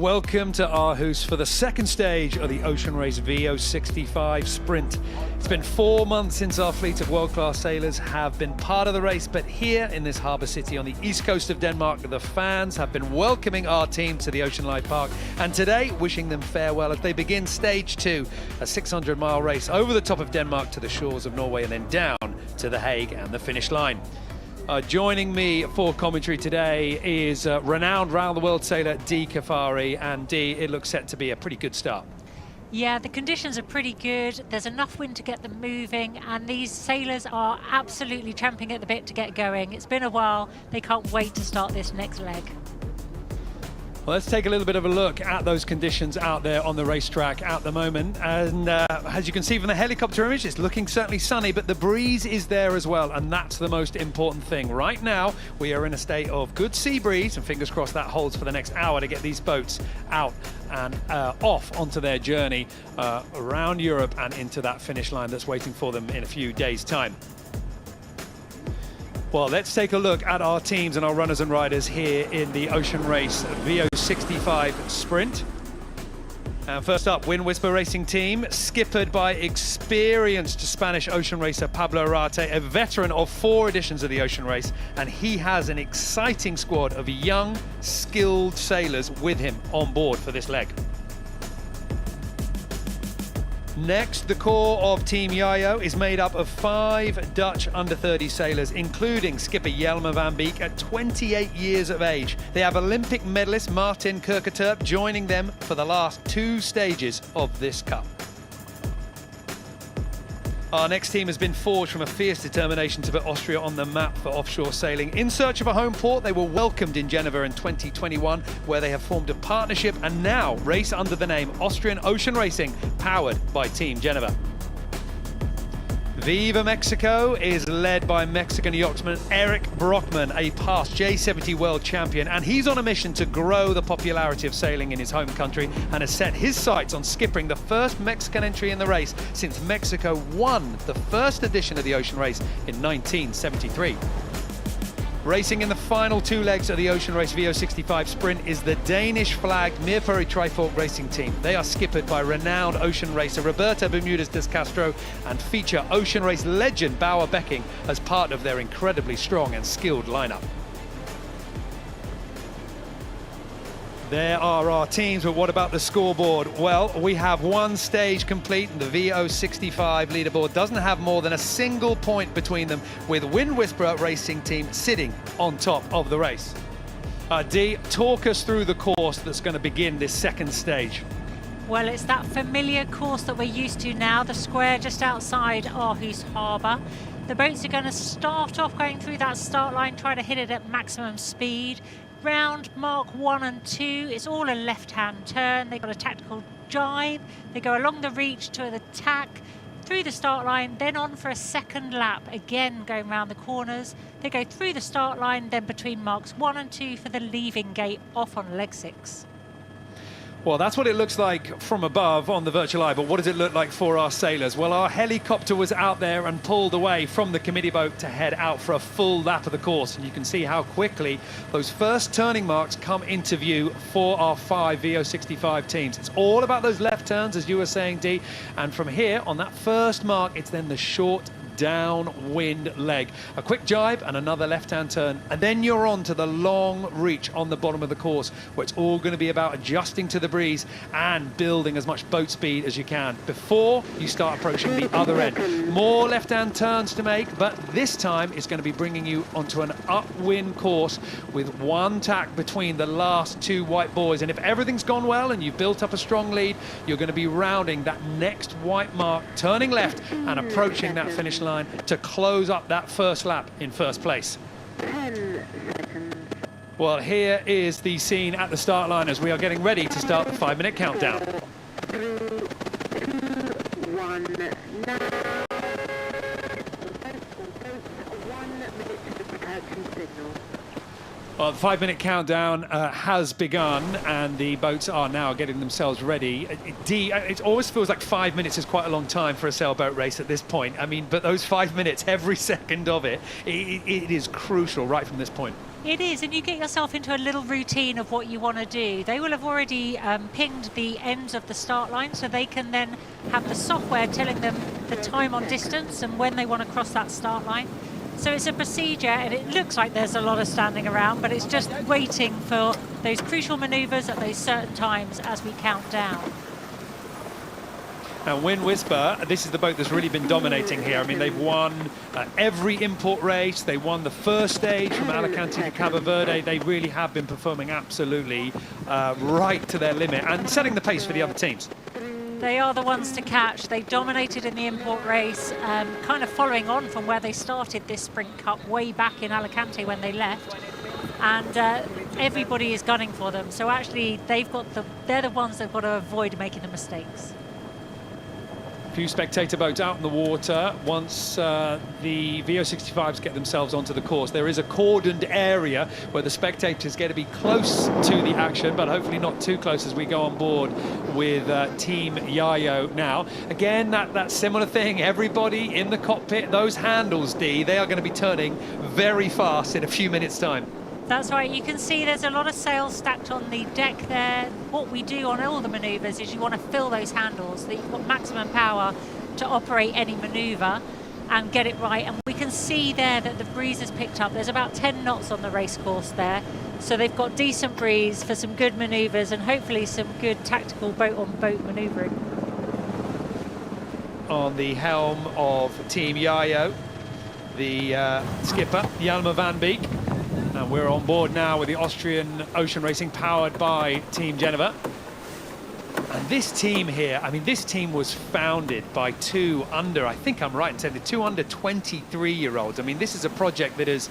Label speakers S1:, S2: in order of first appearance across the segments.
S1: Welcome to Aarhus for the second stage of the Ocean Race VO65 Sprint. It's been 4 months since our fleet of world-class sailors have been part of the race, but here in this harbour city on the east coast of Denmark, the fans have been welcoming our team to the Ocean Life Park, and today wishing them farewell as they begin stage 2, a 600-mile race over the top of Denmark to the shores of Norway and then down to the Hague and the finish line. Joining me for commentary today is renowned round-the-world sailor Dee Kafari, and Dee, it looks set to be a pretty good start.
S2: Yeah, the conditions are pretty good. There's enough wind to get them moving, and these sailors are absolutely champing at the bit to get going. It's been a while. They can't wait to start this next leg.
S1: Well, let's take a little bit of a look at those conditions out there on the racetrack at the moment. And as you can see from the helicopter image, it's looking certainly sunny, but the breeze is there as well, and that's the most important thing. Right now, we are in a state of good sea breeze, and fingers crossed that holds for the next hour to get these boats out and off onto their journey around Europe and into that finish line that's waiting for them in a few days' time. Well, let's take a look at our teams and our runners and riders here in the Ocean Race VO65 Sprint. And first up, Wind Whisper Racing Team, skippered by experienced Spanish ocean racer Pablo Arate, a veteran of 4 editions of the Ocean Race, and he has an exciting squad of young, skilled sailors with him on board for this leg. Next, the core of Team Yayo is made up of 5 Dutch under-30 sailors, including skipper Jelmer van Beek at 28 years of age. They have Olympic medalist Martin Kirketerp joining them for the last 2 stages of this cup. Our next team has been forged from a fierce determination to put Austria on the map for offshore sailing. In search of a home port, they were welcomed in Geneva in 2021, where they have formed a partnership and now race under the name Austrian Ocean Racing, powered by Team Geneva. Viva Mexico is led by Mexican yachtsman Eric Brockman, a past J70 world champion, and he's on a mission to grow the popularity of sailing in his home country and has set his sights on skippering the first Mexican entry in the race since Mexico won the first edition of the Ocean Race in 1973. Racing in the final 2 legs of the Ocean Race VO65 Sprint is the Danish-flagged Mirpuri Trifork Racing Team. They are skippered by renowned ocean racer Roberto Bermudez de Castro and feature Ocean Race legend Bauer Becking as part of their incredibly strong and skilled lineup. There are our teams, but what about the scoreboard? Well, we have 1 stage complete, and the VO65 leaderboard doesn't have more than a single point between them, with Wind Whisperer Racing Team sitting on top of the race. Dee, talk us through the course that's going to begin this second stage.
S2: Well, it's that familiar course that we're used to now, the square just outside Aarhus Harbour. The boats are going to start off going through that start line, try to hit it at maximum speed. Round mark 1 and 2, it's all a left-hand turn. They've got a tactical jibe. They go along the reach to the tack, through the start line, then on for a second lap, again going round the corners. They go through the start line, then between marks 1 and 2 for the leaving gate, off on leg 6.
S1: Well, that's what it looks like from above on the virtual eye, but what does it look like for our sailors? Well, our helicopter was out there and pulled away from the committee boat to head out for a full lap of the course, and you can see how quickly those first turning marks come into view for our 5 VO65 teams. It's all about those left turns, as you were saying, Dee, and from here, on that first mark, it's then the short downwind leg. A quick jibe and another left-hand turn, and then you're on to the long reach on the bottom of the course, where it's all going to be about adjusting to the breeze and building as much boat speed as you can before you start approaching the other end. More left-hand turns to make, but this time it's going to be bringing you onto an upwind course with 1 tack between the last 2 white buoys, and if everything's gone well and you've built up a strong lead, you're going to be rounding that next white mark, turning left and approaching that finish line to close up that first lap in first place.
S3: 10 seconds.
S1: Well, here is the scene at the start line as we are getting ready to start the 5-minute countdown.
S3: 3, 2, 1, now. 1 minute to protection signal.
S1: Well, the 5-minute countdown has begun, and the boats are now getting themselves ready. Dee, it always feels like 5 minutes is quite a long time for a sailboat race at this point. I mean, but those 5 minutes, every second of it, it is crucial right from this point.
S2: It is, and you get yourself into a little routine of what you want to do. They will have already pinged the ends of the start line, so they can then have the software telling them the time on distance and when they want to cross that start line. So it's a procedure, and it looks like there's a lot of standing around, but it's just waiting for those crucial manoeuvres at those certain times as we count down.
S1: And Wind Whisper, this is the boat that's really been dominating here. I mean, they've won every import race. They won the first stage from Alicante to Cabo Verde. They really have been performing absolutely right to their limit and setting the pace for the other teams.
S2: They are the ones to catch. They dominated in the import race, kind of following on from where they started this Sprint Cup way back in Alicante when they left. And everybody is gunning for them. So actually, they're the ones that've got to avoid making the mistakes.
S1: A few spectator boats out in the water once the VO65s get themselves onto the course. There is a cordoned area where the spectators get to be close to the action, but hopefully not too close as we go on board with Team Yayo now. Again, that similar thing, everybody in the cockpit, those handles, Dee, they are going to be turning very fast in a few minutes' time.
S2: That's right, you can see there's a lot of sails stacked on the deck there. What we do on all the manoeuvres is you want to fill those handles, that you've got maximum power to operate any manoeuvre and get it right. And we can see there that the breeze has picked up. There's about 10 knots on the race course there. So they've got decent breeze for some good manoeuvres and hopefully some good tactical boat-on-boat manoeuvring.
S1: On the helm of Team Yayo, the skipper, Hjalmar van Beek. And we're on board now with the Austrian Ocean Racing powered by Team Geneva. And this team here, I mean, this team was founded by two under, I think I'm right in saying the two under 23-year-olds. I mean, this is a project that is,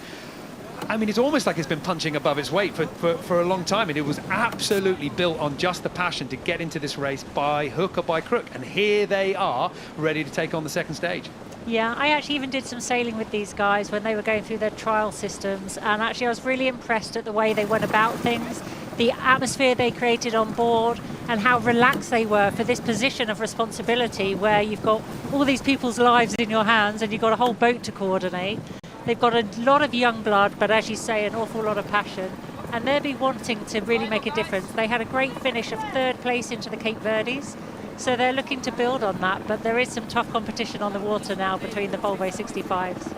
S1: I mean, it's almost like it's been punching above its weight for a long time. And it was absolutely built on just the passion to get into this race by hook or by crook. And here they are, ready to take on the second stage.
S2: Yeah, I actually even did some sailing with these guys when they were going through their trial systems, and actually I was really impressed at the way they went about things, the atmosphere they created on board, and how relaxed they were for this position of responsibility where you've got all these people's lives in your hands and you've got a whole boat to coordinate. They've got a lot of young blood, but as you say, an awful lot of passion, and they'll be wanting to really make a difference. They had a great finish of 3rd place into the Cape Verdes. So they're looking to build on that, but there is some tough competition on the water now between the Volvo 65s.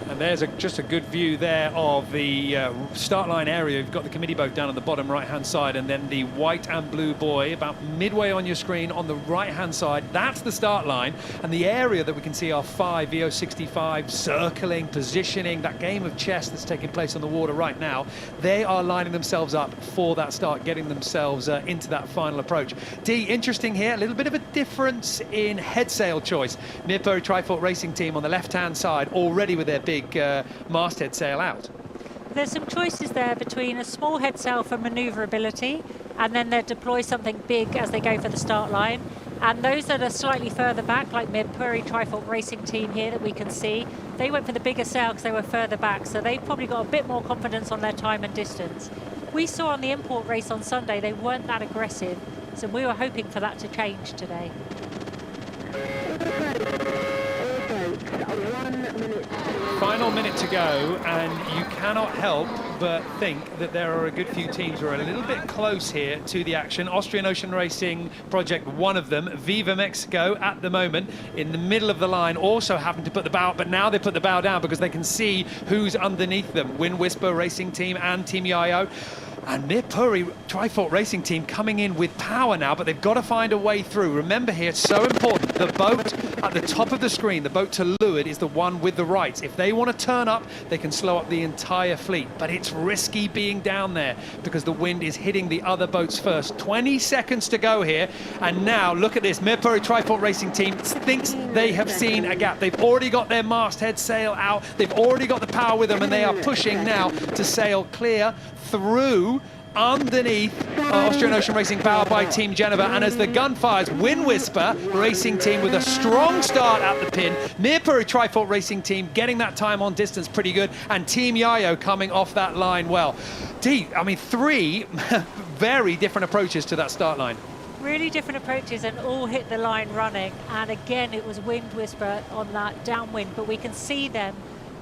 S1: And there's just a good view there of the start line area. You've got the committee boat down on the bottom right-hand side, and then the white and blue buoy about midway on your screen on the right-hand side. That's the start line, and the area that we can see are 5 VO65 circling, positioning, that game of chess that's taking place on the water right now. They are lining themselves up for that start, getting themselves into that final approach. Dee, interesting here, a little bit of a difference in head sail choice. Mirpuri Trifort Racing Team on the left-hand side, already with their big masthead sail out.
S2: There's some choices there between a small head sail for manoeuvrability, and then they deploy something big as they go for the start line. And those that are slightly further back, like Mirpuri Trifort Racing Team here that we can see, they went for the bigger sail because they were further back, so they've probably got a bit more confidence on their time and distance. We saw on the import race on Sunday they weren't that aggressive, so we were hoping for that to change today.
S1: Final minute to go, and you cannot help but think that there are a good few teams who are a little bit close here to the action. Austrian Ocean Racing Project, one of them, Viva Mexico at the moment in the middle of the line, also happened to put the bow, but now they put the bow down because they can see who's underneath them. Wind Whisper Racing Team and Team Yayo. And Mirpuri Trifort Racing Team coming in with power now, but they've got to find a way through. Remember here, it's so important. The boat at the top of the screen, the boat to leeward, is the one with the rights. If they want to turn up, they can slow up the entire fleet. But it's risky being down there because the wind is hitting the other boats first. 20 seconds to go here. And now, look at this. Mirpuri Trifort Racing Team thinks they have seen a gap. They've already got their masthead sail out. They've already got the power with them, and they are pushing now to sail clear through underneath Austrian Ocean Racing powered by Team Geneva. And as the gun fires, Wind Whisper Racing Team with a strong start at the pin. Mirpuri Trifort Racing Team getting that time on distance pretty good, and Team Yayo coming off that line well. Dee, I mean, 3 very different approaches to that start line.
S2: Really different approaches and all hit the line running, and again it was Wind Whisper on that downwind, but we can see them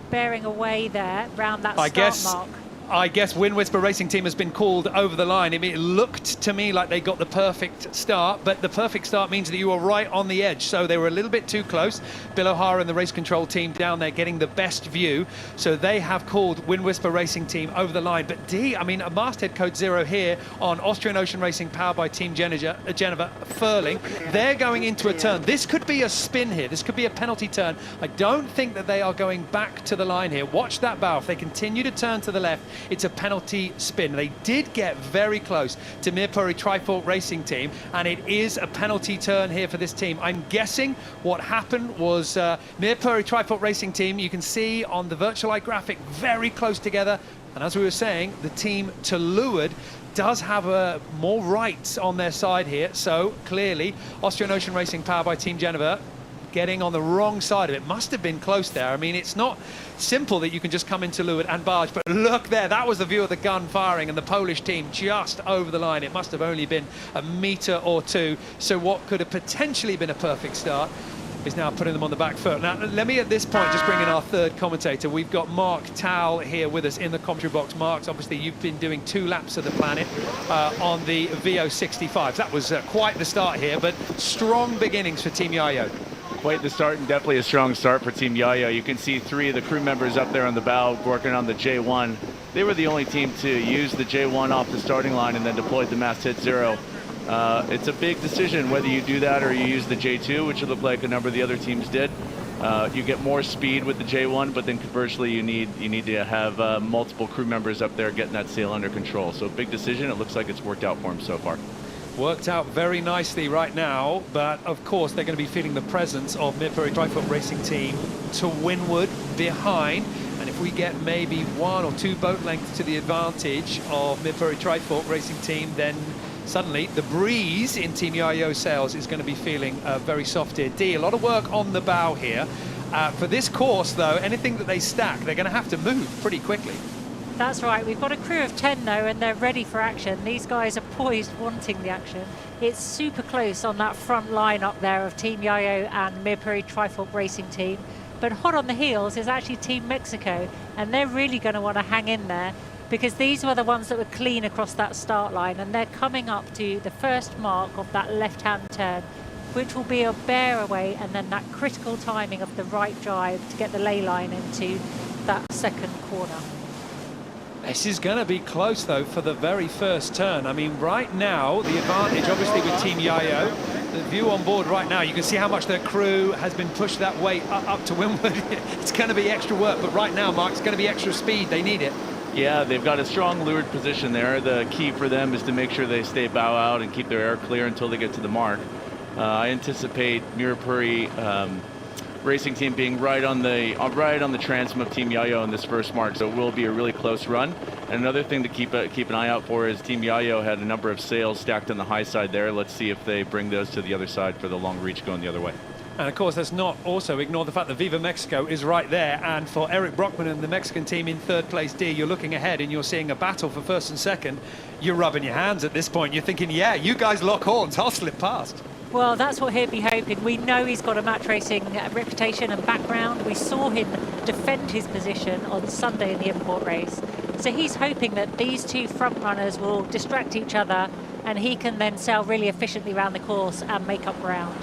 S2: bearing away there round that start mark.
S1: I guess Wind Whisper Racing Team has been called over the line. I mean, it looked to me like they got the perfect start, but the perfect start means that you were right on the edge. So they were a little bit too close. Bill O'Hara and the race control team down there getting the best view. So they have called Wind Whisper Racing Team over the line. But I mean, a masthead code 0 here on Austrian Ocean Racing powered by Team Geneva Furling. They're going into a turn. This could be a spin here. This could be a penalty turn. I don't think that they are going back to the line here. Watch that bow. If they continue to turn to the left, it's a penalty spin. They did get very close to Mirpuri Trifork Racing Team, and it is a penalty turn here for this team. I'm guessing what happened was Mirpuri Trifork Racing Team, you can see on the virtual eye graphic, very close together. And as we were saying, the team to leeward does have more rights on their side here. So clearly, Austrian Ocean Racing powered by Team Geneva getting on the wrong side of it. Must have been close there. I mean, it's not simple that you can just come into leeward and barge, but look there, that was the view of the gun firing, and the Polish team just over the line. It must have only been a metre or two. So what could have potentially been a perfect start is now putting them on the back foot. Now, let me at this point just bring in our third commentator. We've got Mark Towle here with us in the commentary box. Mark, obviously you've been doing 2 laps of the planet on the VO65. That was quite the start here, but strong beginnings for Team Yayo.
S4: Quite the start, and definitely a strong start for Team Yayo. You can see 3 of the crew members up there on the bow working on the J1. They were the only team to use the J1 off the starting line and then deployed the masthead 0. It's a big decision whether you do that or you use the J2, which it looked like a number of the other teams did. You get more speed with the J1, but then conversely you need to have multiple crew members up there getting that sail under control. So big decision. It looks like it's worked out for them so far.
S1: Worked out very nicely right now, but of course they're going to be feeling the presence of Mirpuri Trifork Racing Team to windward behind, and if we get maybe 1 or 2 boat lengths to the advantage of Mirpuri Trifork Racing Team, then suddenly the breeze in Team Yayo sails is going to be feeling very soft here. D, a lot of work on the bow here. For this course though, anything that they stack, they're going to have to move pretty quickly.
S2: That's right, we've got a crew of 10 though, and they're ready for action. These guys are poised, wanting the action. It's super close on that front line up there of Team Yayo and Mirpuri Trifork Racing Team. But hot on the heels is actually Team Mexico, and they're really going to want to hang in there because these were the ones that were clean across that start line, and they're coming up to the first mark of that left-hand turn, which will be a bear away, and then that critical timing of the right drive to get the ley line into that second corner.
S1: This is going to be close, though, for the very first turn. I mean, right now, the advantage, obviously, with Team Yayo. The view on board right now, you can see how much their crew has been pushed that way up to windward. It's going to be extra work, but right now, Mark, it's going to be extra speed. They need it.
S4: Yeah, they've got a strong leeward position there. The key for them is to make sure they stay bow out and keep their air clear until they get to the mark. I anticipate Mirpuri Racing Team being right on the transom of Team Yayo in this first mark, so it will be a really close run. And another thing to keep an eye out for is Team Yayo had a number of sails stacked on the high side there. Let's see if they bring those to the other side for the long reach going the other way.
S1: And of course, let's not also ignore the fact that Viva Mexico is right there. And for Eric Brockman and the Mexican team in third place D, you're looking ahead and you're seeing a battle for first and second. You're rubbing your hands at this point. You're thinking, yeah, you guys lock horns. I'll slip past.
S2: Well, that's what he'd be hoping. We know he's got a match racing reputation and background. We saw him defend his position on Sunday in the import race. So he's hoping that these 2 front runners will distract each other and he can then sail really efficiently around the course and make up ground.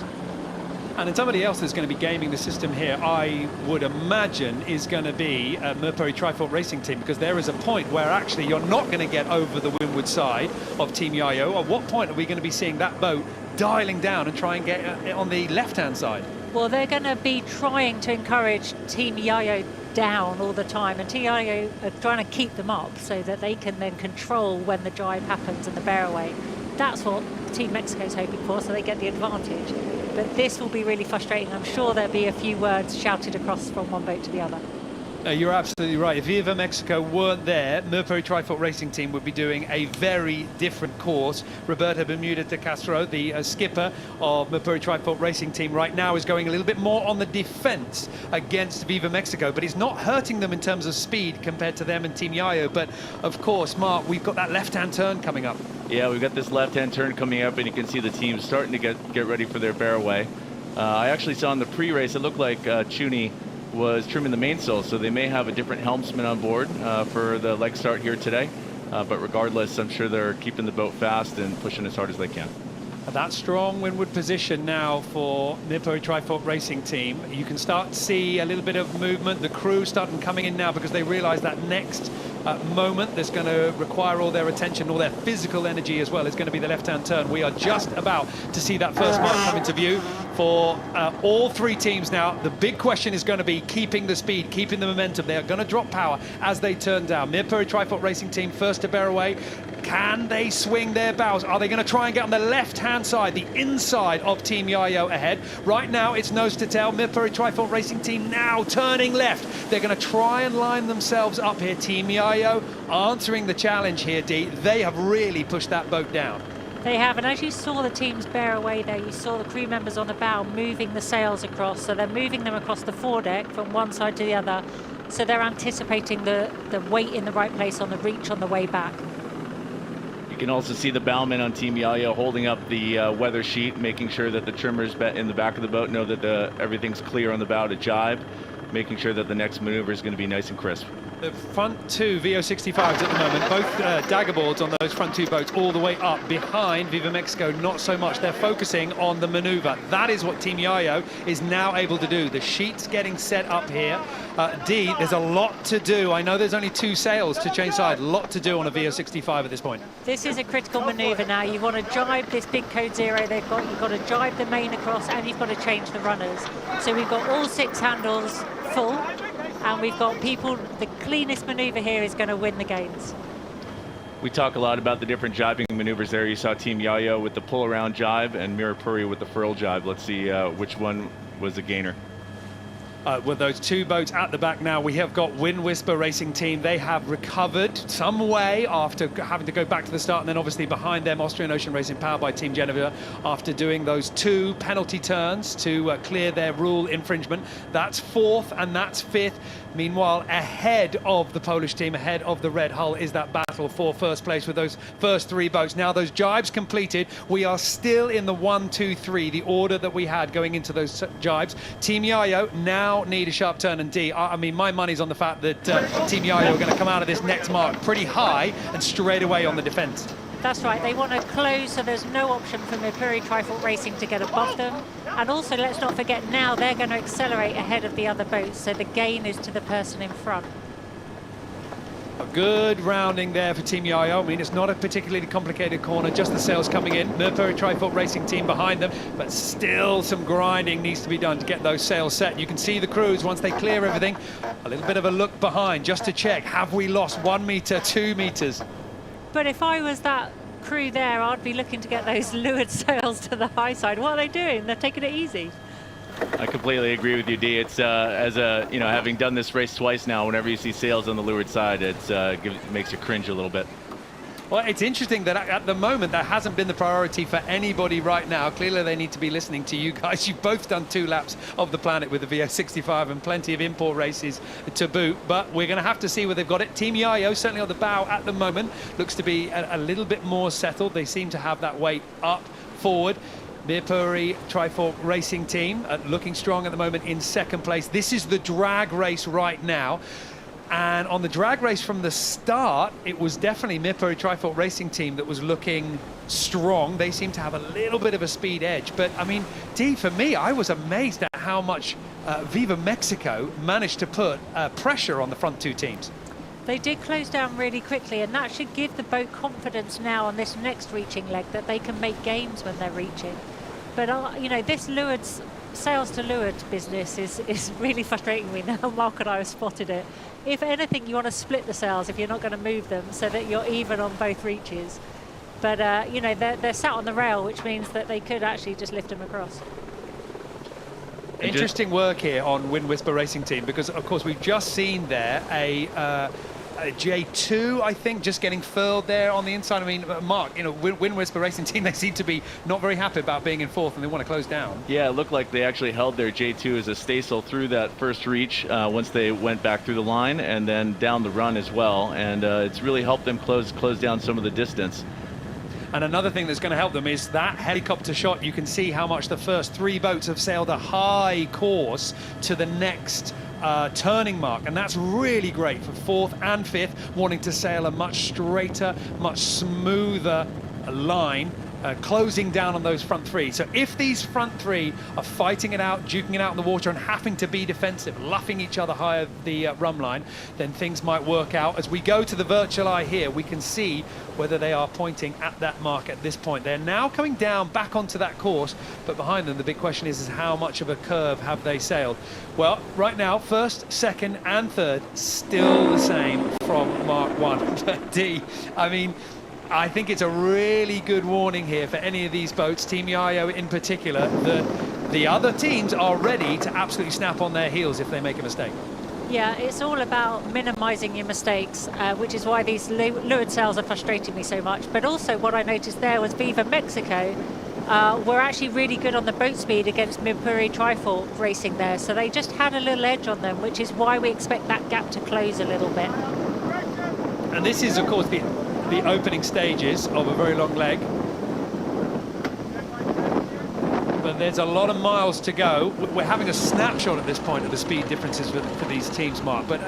S1: And then somebody else that's going to be gaming the system here, I would imagine, is going to be Mirpuri Trifork Racing Team, because there is a point where actually you're not going to get over the windward side of Team Yayo. At what point are we going to be seeing that boat dialing down and try and get on the left-hand side?
S2: Well, they're going to be trying to encourage Team Yayo down all the time, and Team Yayo are trying to keep them up so that they can then control when the drive happens and the bear away. That's what Team Mexico's hoping for, so they get the advantage. But this will be really frustrating. I'm sure there'll be a few words shouted across from one boat to the other.
S1: You're absolutely right. If Viva Mexico weren't there, Mirpuri Trifork Racing Team would be doing a very different course. Roberto Bermuda de Castro, the skipper of Mirpuri Trifork Racing Team right now, is going a little bit more on the defense against Viva Mexico, but he's not hurting them in terms of speed compared to them and Team Yayo. But of course, Mark, we've got that left-hand turn coming up.
S4: Yeah, we've got this left-hand turn coming up, and you can see the team starting to get ready for their bear away. I actually saw in the pre-race, it looked like Chuni was trimming the mainsail, so they may have a different helmsman on board for the leg start here today. But regardless, I'm sure they're keeping the boat fast and pushing as hard as they can.
S1: That strong windward position now for Mirpuri Trifork Racing Team. You can start to see a little bit of movement. The crew starting coming in now because they realize that next moment that's going to require all their attention, all their physical energy as well, is going to be the left-hand turn. We are just about to see that first mark come into view for all three teams now. The big question is going to be keeping the speed, keeping the momentum. They are going to drop power as they turn down. Mirpuri Trifork Racing Team first to bear away. Can they swing their bows? Are they going to try and get on the left-hand side, the inside of Team Yayo ahead? Right now, it's nose to tail. Mirpuri Trifork Racing Team now turning left. They're going to try and line themselves up here. Team Yayo answering the challenge here, Dee. They have really pushed that boat down.
S2: They have, and as you saw the teams bear away there, you saw the crew members on the bow moving the sails across. So they're moving them across the foredeck from one side to the other. So they're anticipating the weight in the right place on the reach on the way back.
S4: You can also see the bowman on Team Yayo holding up the weather sheet, making sure that the trimmers in the back of the boat know that everything's clear on the bow to jibe, making sure that the next maneuver is going to be nice and crisp.
S1: The front two VO65s at the moment, both dagger boards on those front two boats all the way up behind Viva Mexico, not so much. They're focusing on the maneuver. That is what Team Yayo is now able to do. The sheet's getting set up here. Dee, there's a lot to do. I know there's only two sails to change side. A lot to do on a VO65 at this point.
S2: This is a critical maneuver now. You want to jibe this big code zero they've got. You've got to jibe the main across, and you've got to change the runners. So we've got all six handles full, and we've got people. The cleanest maneuver here is going to win the gains.
S4: We talk a lot about the different jibing maneuvers there. You saw Team Yayo with the pull around jibe and Mirpuri with the furl jibe. Let's see which one was the gainer.
S1: With those two boats at the back now, we have got Wind Whisper Racing Team. They have recovered some way after having to go back to the start, and then obviously behind them Austrian Ocean Racing powered by Team Geneva after doing those two penalty turns to clear their rule infringement. That's fourth and that's fifth. Meanwhile, ahead of the Polish team, ahead of the Red Hull, is that battle for first place with those first three boats. Now those jibes completed, we are still in the 1, 2, 3, the order that we had going into those jibes. Team Yayo now need a sharp turn, and Dee, I mean, my money's on the fact that Team Yayo are going to come out of this next mark pretty high and straight away on the defence.
S2: That's right, they want to close, so there's no option for Mirpuri Trifork Racing to get above them. And also, let's not forget, now they're going to accelerate ahead of the other boats, so the gain is to the person in front.
S1: A good rounding there for Team Yayo. I mean, it's not a particularly complicated corner, just the sails coming in. Mirpuri Trifork Racing Team behind them, but still some grinding needs to be done to get those sails set. You can see the crews, once they clear everything, a little bit of a look behind just to check, have we lost 1 metre, 2 metres?
S2: But if I was that crew there, I'd be looking to get those leeward sails to the high side. What are they doing? They're taking it easy.
S4: I completely agree with you, Dee. It's having done this race twice now, whenever you see sails on the leeward side, it makes you cringe a little bit.
S1: Well, it's interesting that at the moment that hasn't been the priority for anybody right now. Clearly they need to be listening to you guys. You've both done 2 laps of the planet with the VO65 and plenty of import races to boot, but we're going to have to see where they've got it. Team Yayo certainly on the bow at the moment looks to be a little bit more settled. They seem to have that weight up forward. Mirpuri Trifork Racing Team looking strong at the moment in second place. This is the drag race right now. And on the drag race from the start, it was definitely Mirpuri Trifork Racing Team that was looking strong. They seem to have a little bit of a speed edge. But, I mean, Dee, for me, I was amazed at how much Viva Mexico managed to put pressure on the front two teams.
S2: They did close down really quickly, and that should give the boat confidence now on this next reaching leg that they can make gains when they're reaching. But, you know, this sails to leeward business is really frustrating me now. Mark and I have spotted it. If anything, you want to split the sails if you're not going to move them so that you're even on both reaches. But, you know, they're sat on the rail, which means that they could actually just lift them across.
S1: Interesting work here on Wind Whisper Racing Team, because, of course, we've just seen there a J2, I think, just getting furled there on the inside. I mean, Mark, you know, Wind Whisper Racing Team, they seem to be not very happy about being in fourth and they want to close down. Yeah,
S4: it looked like they actually held their J2 as a staysail through that first reach once they went back through the line and then down the run as well. And it's really helped them close down some of the distance.
S1: And another thing that's going to help them is that helicopter shot. You can see how much the first 3 boats have sailed a high course to the next turning mark, and that's really great for fourth and fifth, wanting to sail a much straighter, much smoother line, closing down on those front three. So if these front three are fighting it out, duking it out in the water and having to be defensive, luffing each other higher the rum line, then things might work out. As we go to the virtual eye here, we can see whether they are pointing at that mark at this point. They're now coming down back onto that course, but behind them the big question is how much of a curve have they sailed? Well, right now, first, second and third, still the same from Mark 1. But D, I mean, I think it's a really good warning here for any of these boats, Team Yayo in particular, that the other teams are ready to absolutely snap on their heels if they make a mistake.
S2: Yeah, it's all about minimising your mistakes, which is why these leeward sails are frustrating me so much. But also what I noticed there was Viva Mexico were actually really good on the boat speed against Mipuri Trifork racing there. So they just had a little edge on them, which is why we expect that gap to close a little bit.
S1: And this is, of course, the opening stages of a very long leg. But there's a lot of miles to go. We're having a snapshot at this point of the speed differences for these teams, Mark. But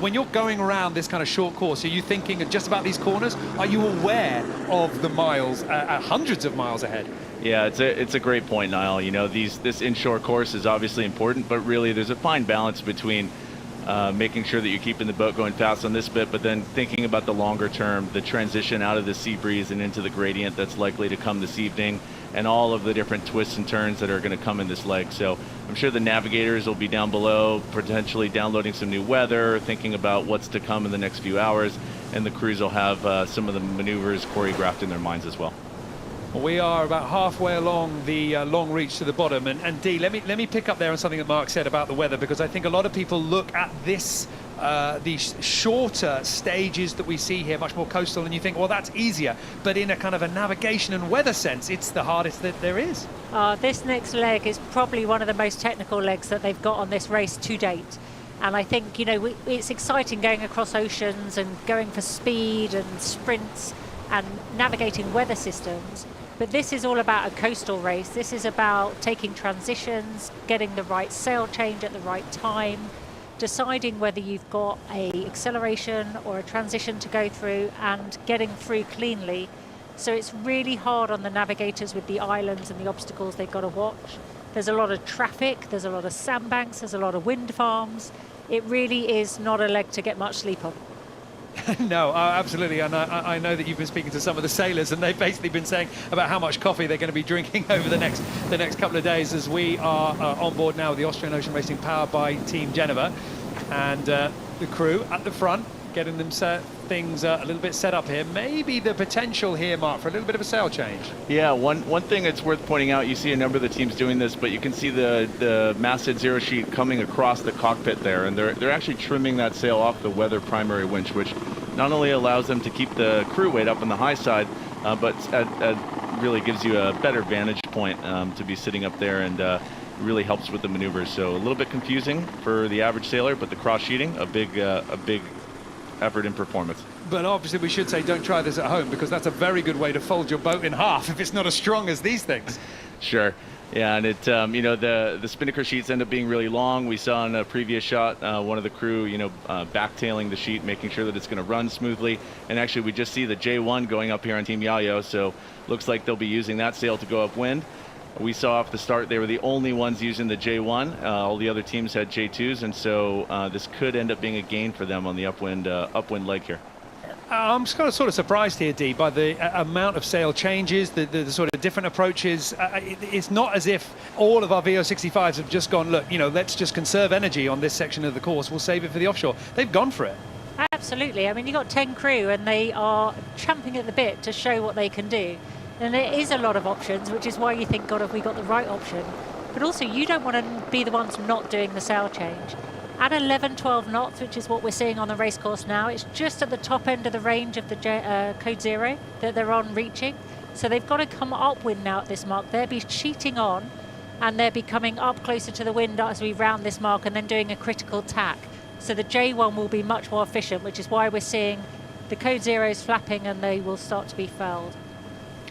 S1: when you're going around this kind of short course, are you thinking just about these corners? Are you aware of the miles, hundreds of miles ahead?
S4: Yeah, it's a great point, Niall. You know, this inshore course is obviously important, but really there's a fine balance between making sure that you're keeping the boat going fast on this bit, but then thinking about the longer term, the transition out of the sea breeze and into the gradient that's likely to come this evening, and all of the different twists and turns that are going to come in this leg. So I'm sure the navigators will be down below, potentially downloading some new weather, thinking about what's to come in the next few hours, and the crews will have some of the maneuvers choreographed in their minds as well.
S1: We are about halfway along the long reach to the bottom, and Dee, let me pick up there on something that Mark said about the weather, because I think a lot of people look at this these shorter stages that we see here, much more coastal, and you think, well, that's easier, but in a kind of a navigation and weather sense, it's the hardest that there is.
S2: This next leg is probably one of the most technical legs that they've got on this race to date. And I think, you know, it's exciting going across oceans and going for speed and sprints and navigating weather systems. But this is all about a coastal race. This is about taking transitions, getting the right sail change at the right time, deciding whether you've got a acceleration or a transition to go through and getting through cleanly. So it's really hard on the navigators with the islands and the obstacles they've got to watch. There's a lot of traffic, there's a lot of sandbanks, there's a lot of wind farms. It really is not a leg to get much sleep on.
S1: No, absolutely, and I know that you've been speaking to some of the sailors, and they've basically been saying about how much coffee they're going to be drinking over the next couple of days, as we are on board now with the Austrian Ocean Racing powered by Team Geneva, and the crew at the front getting them things a little bit set up here. Maybe the potential here, Mark, for a little bit of a sail change. Yeah,
S4: one thing that's worth pointing out, you see a number of the teams doing this, but you can see the masthead zero sheet coming across the cockpit there, and they're actually trimming that sail off the weather primary winch, which not only allows them to keep the crew weight up on the high side, but really gives you a better vantage point to be sitting up there, and really helps with the maneuvers. So a little bit confusing for the average sailor, but the cross sheeting, a big effort in performance.
S1: But obviously we should say don't try this at home, because that's a very good way to fold your boat in half if it's not as strong as these things.
S4: Sure. Yeah, and it you know, the spinnaker sheets end up being really long. We saw in a previous shot one of the crew, you know, backtailing the sheet, making sure that it's going to run smoothly. And actually we just see the J1 going up here on Team Yayo, so looks like they'll be using that sail to go upwind. We saw off the start they were the only ones using the J1. All the other teams had J2s, and so this could end up being a gain for them on the upwind leg here.
S1: I'm just kind of sort of surprised here, Dee, by the amount of sail changes, the sort of different approaches. It's not as if all of our VO65s have just gone, look, you know, let's just conserve energy on this section of the course, we'll save it for the offshore. They've gone for it.
S2: Absolutely. I mean, you've got 10 crew and they are champing at the bit to show what they can do. And there is a lot of options, which is why you think, God, have we got the right option? But also, you don't want to be the ones not doing the sail change. At 11, 12 knots, which is what we're seeing on the race course now, it's just at the top end of the range of the Code Zero that they're on reaching. So they've got to come upwind now at this mark. They'll be sheeting on, and they'll be coming up closer to the wind as we round this mark and then doing a critical tack. So the J1 will be much more efficient, which is why we're seeing the Code Zeros flapping and they will start to be furled.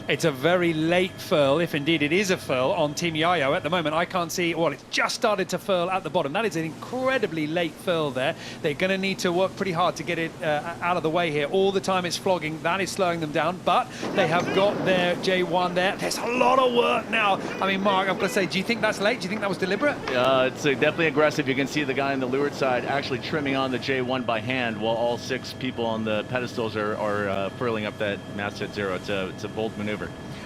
S1: It's a very late furl, if indeed it is a furl, on Team Yayo. At the moment, I can't see, well, it's just started to furl at the bottom. That is an incredibly late furl there. They're going to need to work pretty hard to get it out of the way here. All the time it's flogging. That is slowing them down, but they have got their J1 there. There's a lot of work now. I mean, Mark, I've got to say, do you think that's late? Do you think that was deliberate?
S4: It's definitely aggressive. You can see the guy on the leeward side actually trimming on the J1 by hand while all 6 people on the pedestals are furling up that masthead 0. It's a bold maneuver.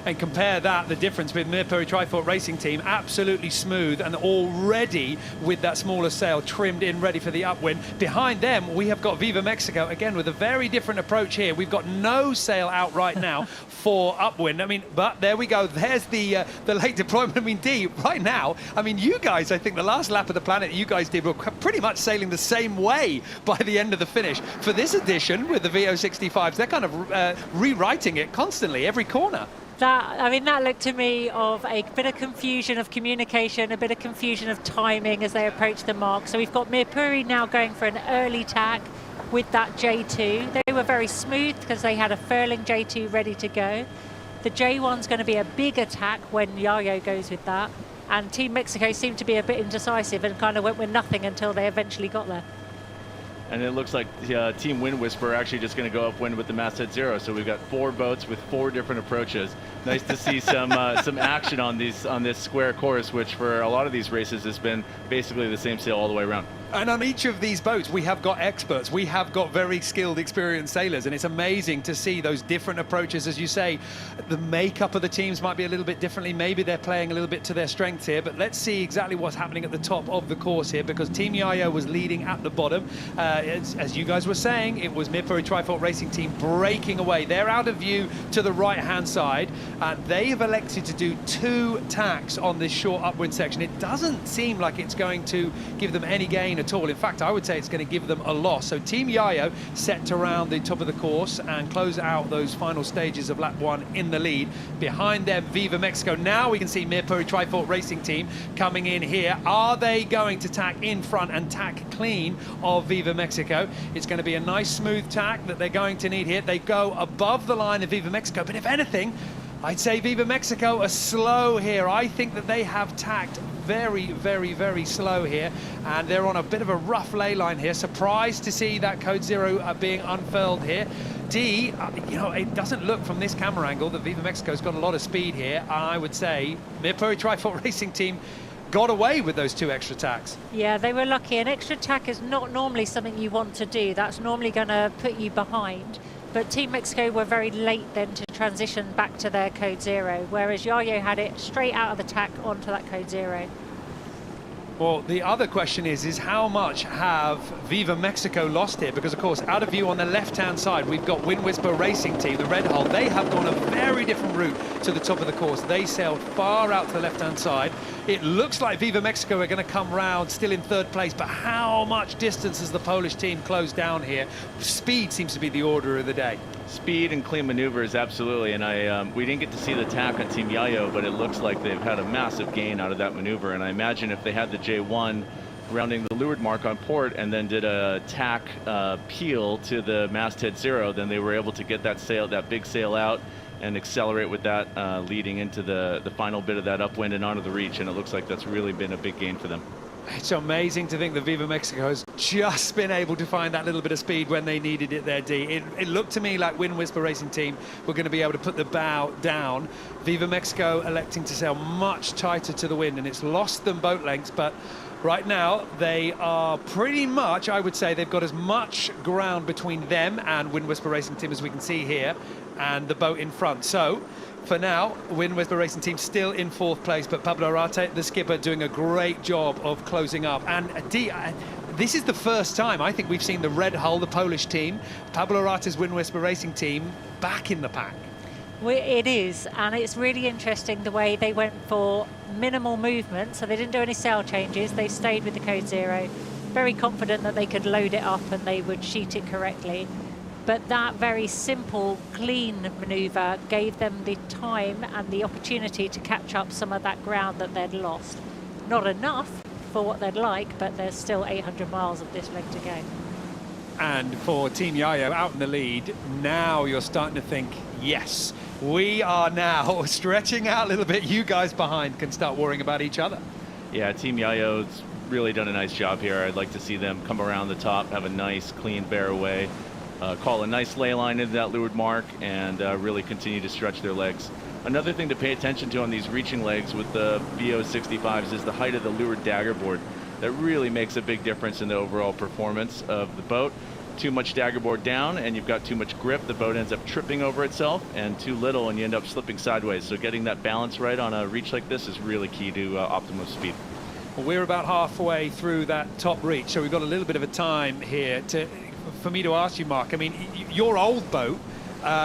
S1: And compare that, the difference with Mirpuri Trifort Racing Team, absolutely smooth and already with that smaller sail trimmed in, ready for the upwind. Behind them, we have got Viva Mexico, again, with a very different approach here. We've got no sail out right now for upwind. I mean, but there we go. There's the late deployment. I mean, D, right now, I mean, you guys, I think the last lap of the planet you guys did were pretty much sailing the same way by the end of the finish. For this edition, with the VO65s, they're kind of rewriting it constantly, every corner.
S2: That looked to me of a bit of confusion of communication, a bit of confusion of timing as they approach the mark. So we've got Mirpuri now going for an early tack with that J2. They were very smooth because they had a furling J2 ready to go. The J1's going to be a big attack when Yayo goes with that. And Team Mexico seemed to be a bit indecisive and kind of went with nothing until they eventually got there.
S4: And it looks like Team Wind Whisperer actually just going to go upwind with the masthead 0. So we've got 4 boats with 4 different approaches. Nice to see some action on this square course, which for a lot of these races has been basically the same sail all the way around.
S1: And on each of these boats, we have got experts. We have got very skilled, experienced sailors. And it's amazing to see those different approaches. As you say, the makeup of the teams might be a little bit differently. Maybe they're playing a little bit to their strengths here. But let's see exactly what's happening at the top of the course here, because Team Yayo was leading at the bottom. As you guys were saying, it was Mirpuri Trifort Racing Team breaking away. They're out of view to the right-hand side. And they have elected to do 2 tacks on this short upwind section. It doesn't seem like it's going to give them any gain at all. In fact, I would say it's going to give them a loss. So Team Yayo set to round the top of the course and close out those final stages of lap 1 in the lead. Behind them, Viva Mexico. Now we can see Mirpuri Trifort Racing Team coming in here. Are they going to tack in front and tack clean of Viva Mexico? It's going to be a nice smooth tack that they're going to need here. They go above the line of Viva Mexico, but if anything, I'd say Viva Mexico are slow here. I think that they have tacked very, very, very slow here, and they're on a bit of a rough ley line here. Surprised to see that code 0 being unfurled here. D, you know, it doesn't look from this camera angle that Viva Mexico's got a lot of speed here. I would say Mirpuri Trifort Racing Team got away with those 2 extra tacks.
S2: Yeah, they were lucky. An extra tack is not normally something you want to do. That's normally going to put you behind. But Team Mexico were very late then to transition back to their code 0, whereas Yayo had it straight out of the tack onto that code 0.
S1: Well, the other question is how much have Viva Mexico lost here? Because, of course, out of view on the left-hand side, we've got Wind Whisper Racing Team, the red hull. They have gone a very different route to the top of the course. They sailed far out to the left-hand side. It looks like Viva Mexico are going to come round still in 3rd place, but how much distance has the Polish team closed down here? Speed seems to be the order of the day.
S4: Speed and clean maneuvers, absolutely. And we didn't get to see the tack on Team Yayo, but it looks like they've had a massive gain out of that maneuver. And I imagine if they had the J1 rounding the leeward mark on port and then did a tack peel to the masthead 0, then they were able to get that sail, that big sail out and accelerate with that leading into the final bit of that upwind and onto the reach. And it looks like that's really been a big gain for them.
S1: It's amazing to think that Viva Mexico has just been able to find that little bit of speed when they needed it there, D. It looked to me like Wind Whisper Racing Team were going to be able to put the bow down. Viva Mexico electing to sail much tighter to the wind, and it's lost them boat lengths, but right now they are pretty much, I would say, they've got as much ground between them and Wind Whisper Racing Team as we can see here, and the boat in front. So for now, Wind Whisper Racing Team still in 4th place, but Pablo Arate, the skipper, doing a great job of closing up. And D, this is the first time I think we've seen the red hull, the Polish team, Pablo Arate's Wind Whisper Racing Team, back in the pack.
S2: Well, it is, and it's really interesting the way they went for minimal movement, so they didn't do any sail changes. They stayed with the code 0, very confident that they could load it up and they would sheet it correctly. But that very simple, clean manoeuvre gave them the time and the opportunity to catch up some of that ground that they'd lost. Not enough for what they'd like, but there's still 800 miles of this leg to go.
S1: And for Team Yayo out in the lead, now you're starting to think, Yes, we are now stretching out a little bit. You guys behind can start worrying about each other.
S4: Yeah, Team Yayo's really done a nice job here. I'd like to see them come around the top, have a nice, clean bear away, call a nice ley line into that leeward mark, and really continue to stretch their legs. Another thing to pay attention to on these reaching legs with the VO65s is the height of the leeward dagger board. That really makes a big difference in the overall performance of the boat. Too much dagger board down and you've got too much grip, the boat ends up tripping over itself, and too little and you end up slipping sideways. So getting that balance right on a reach like this is really key to optimum speed.
S1: Well, we're about halfway through that top reach, so we've got a little bit of a time here for me to ask you, Mark. I mean, your old boat,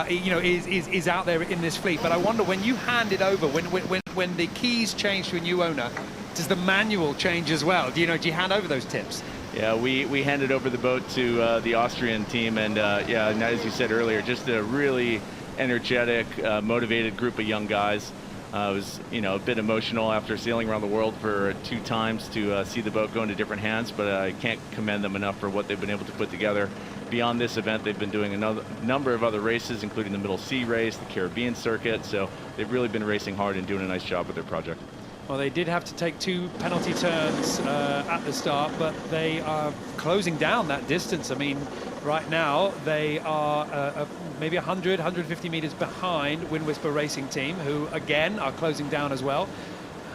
S1: you know, is out there in this fleet, but I wonder, when you hand it over, when the keys change to a new owner, does the manual change as well? Do you hand over those tips?
S4: Yeah, we handed over the boat to the Austrian team, and yeah, as you said earlier, just a really energetic, motivated group of young guys. It was, you know, a bit emotional after sailing around the world for 2 times to see the boat go into different hands, but I can't commend them enough for what they've been able to put together. Beyond this event, they've been doing a number of other races, including the Middle Sea race, the Caribbean circuit, so they've really been racing hard and doing a nice job with their project.
S1: Well, they did have to take 2 penalty turns at the start, but they are closing down that distance. I mean, right now they are maybe 100, 150 meters behind Wind Whisper Racing Team, who again are closing down as well.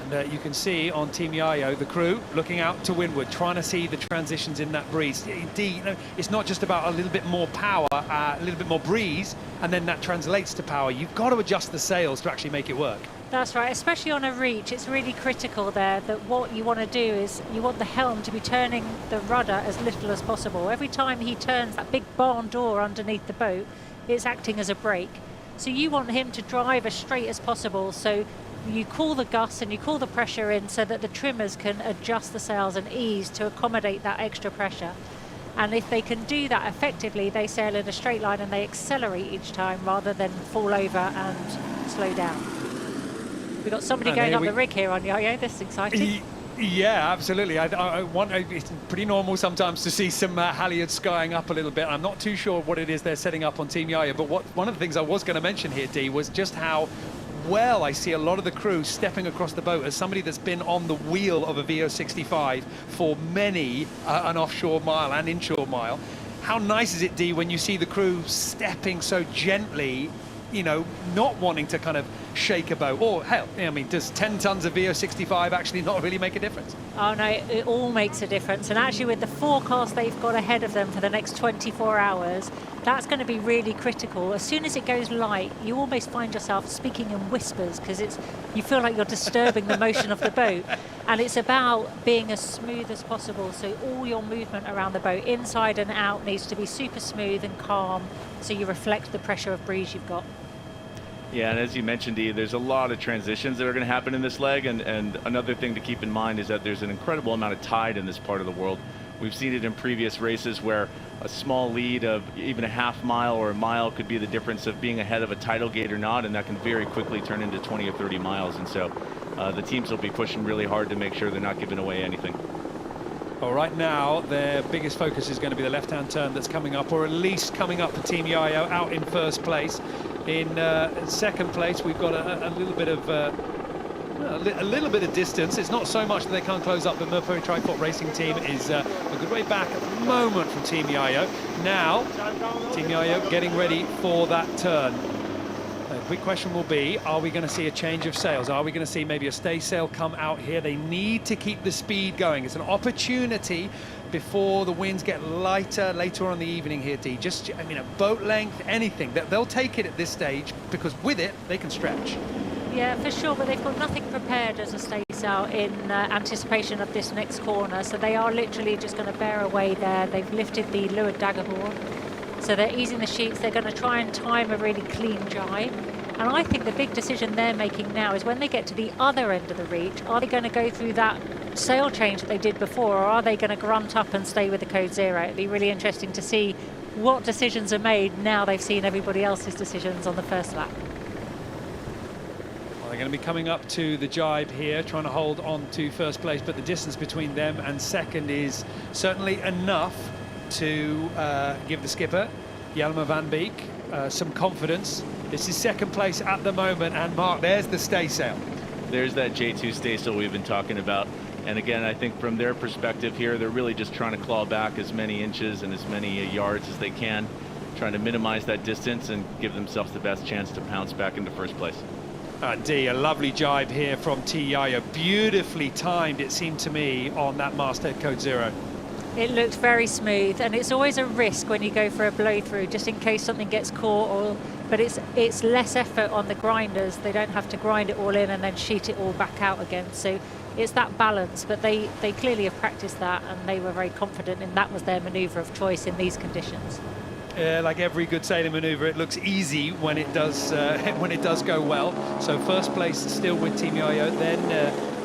S1: And you can see on Team Yayo, the crew looking out to windward, trying to see the transitions in that breeze. Indeed, you know, it's not just about a little bit more power, a little bit more breeze, and then that translates to power. You've got to adjust the sails to actually make it work.
S2: That's right, especially on a reach. It's really critical there that what you want to do is you want the helm to be turning the rudder as little as possible. Every time he turns that big barn door underneath the boat, it's acting as a brake. So you want him to drive as straight as possible, so you call the gusts and you call the pressure in so that the trimmers can adjust the sails and ease to accommodate that extra pressure. And if they can do that effectively, they sail in a straight line and they accelerate each time rather than fall over and slow down. We've got somebody going up the rig here on Yayo. This is exciting.
S1: Yeah, absolutely. It's pretty normal sometimes to see some halyards skying up a little bit. I'm not too sure what it is they're setting up on Team Yayo, but one of the things I was going to mention here, Dee, was just how well I see a lot of the crew stepping across the boat. As somebody that's been on the wheel of a VO65 for many an offshore mile and inshore mile, how nice is it, Dee, when you see the crew stepping so gently, you know, not wanting to kind of shake a boat? Or hell, I mean, does 10 tons of VO65 actually not really make a difference?
S2: Oh no, it all makes a difference. And actually with the forecast they've got ahead of them for the next 24 hours, that's going to be really critical. As soon as it goes light, you almost find yourself speaking in whispers because you feel like you're disturbing the motion of the boat. And it's about being as smooth as possible. So all your movement around the boat, inside and out, needs to be super smooth and calm, so you reflect the pressure of breeze you've got.
S4: Yeah, and as you mentioned, Dee, there's a lot of transitions that are going to happen in this leg, and another thing to keep in mind is that there's an incredible amount of tide in this part of the world. We've seen it in previous races where a small lead of even a half mile or a mile could be the difference of being ahead of a tidal gate or not, and that can very quickly turn into 20 or 30 miles. And so the teams will be pushing really hard to make sure they're not giving away anything.
S1: Well, right now, their biggest focus is going to be the left-hand turn that's coming up, or at least coming up for Team Yayo out in first place. In second place, we've got a little bit of distance. It's not so much that they can't close up. The Mercury Tripod Racing Team is a good way back at the moment from Team Yayo. Now, Team Yayo getting ready for that turn. The quick question will be, are we going to see a change of sails? Are we going to see maybe a stay sail come out here? They need to keep the speed going. It's an opportunity before the winds get lighter later on in the evening here, Dee. Just, I mean, a boat length, anything. They'll take it at this stage because with it, they can stretch.
S2: Yeah, for sure, but they've got nothing prepared as a stay sail in anticipation of this next corner, so they are literally just going to bear away there. They've lifted the leeward dagger board, so they're easing the sheets. They're going to try and time a really clean jibe. And I think the big decision they're making now is when they get to the other end of the reach, are they going to go through that sail change that they did before, or are they going to grunt up and stay with the code zero? It'd be really interesting to see what decisions are made now they've seen everybody else's decisions on the first lap.
S1: Well, they're going to be coming up to the jibe here, trying to hold on to first place, but the distance between them and second is certainly enough to give the skipper, Jelmer van Beek, some confidence This is second place at the moment, and Mark, there's the stay sail.
S4: There's that J2 staysail we've been talking about. And again, I think from their perspective here, they're really just trying to claw back as many inches and as many yards as they can, trying to minimize that distance and give themselves the best chance to pounce back into first place.
S1: D, a lovely jibe here from T. Yaya. Beautifully timed, it seemed to me, on that masthead code 0.
S2: It looked very smooth, and it's always a risk when you go for a blow through, just in case something gets caught. But it's less effort on the grinders. They don't have to grind it all in and then sheet it all back out again. So it's that balance, but they clearly have practiced that, and they were very confident, and that was their manoeuvre of choice in these conditions.
S1: Like every good sailing manoeuvre, it looks easy when it does go well. So first place still with Team Yayo, then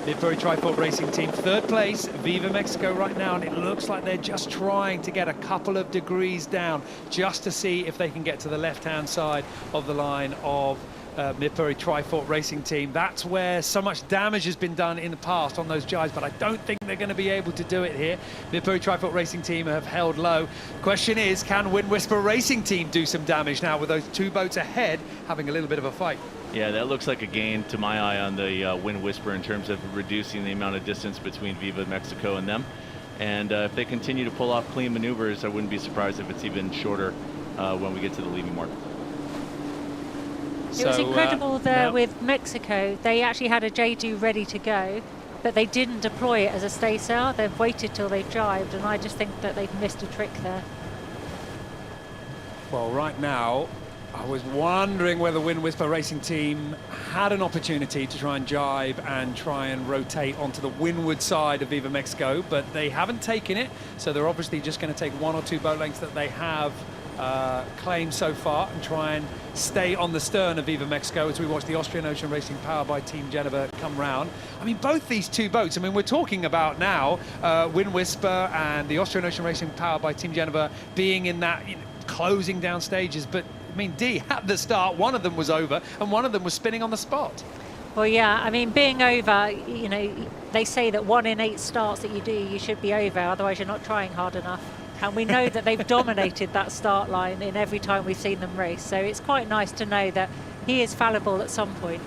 S1: Midbury Trifort Racing Team. Third place, Viva Mexico right now, and it looks like they're just trying to get a couple of degrees down just to see if they can get to the left-hand side of the line of Midbury Trifort Racing Team. That's where so much damage has been done in the past on those jives, but I don't think they're going to be able to do it here. Midbury Trifort Racing Team have held low. Question is, can Wind Whisper Racing Team do some damage now with those two boats ahead having a little bit of a fight?
S4: Yeah, that looks like a gain to my eye on the Wind Whisper in terms of reducing the amount of distance between Viva Mexico and them. And if they continue to pull off clean maneuvers, I wouldn't be surprised if it's even shorter when we get to the leaving mark.
S2: It was incredible there with Mexico. They actually had a J2 ready to go, but they didn't deploy it as a stay sail. They've waited till they jibed, and I just think that they've missed a trick there.
S1: Well, right now, I was wondering whether Wind Whisper Racing Team had an opportunity to try and jibe and try and rotate onto the windward side of Viva Mexico, but they haven't taken it, so they're obviously just going to take one or two boat lengths that they have claimed so far and try and stay on the stern of Viva Mexico as we watch the Austrian Ocean Racing powered by Team Geneva come round. I mean, both these two boats, I mean, we're talking about now Wind Whisper and the Austrian Ocean Racing powered by Team Geneva being in that closing down stages, but I mean, D, at the start, one of them was over and one of them was spinning on the spot.
S2: Well, yeah, I mean, being over, you know, they say that 1 in 8 starts that you do, you should be over, otherwise you're not trying hard enough. And we know that they've dominated that start line in every time we've seen them race. So it's quite nice to know that he is fallible at some point.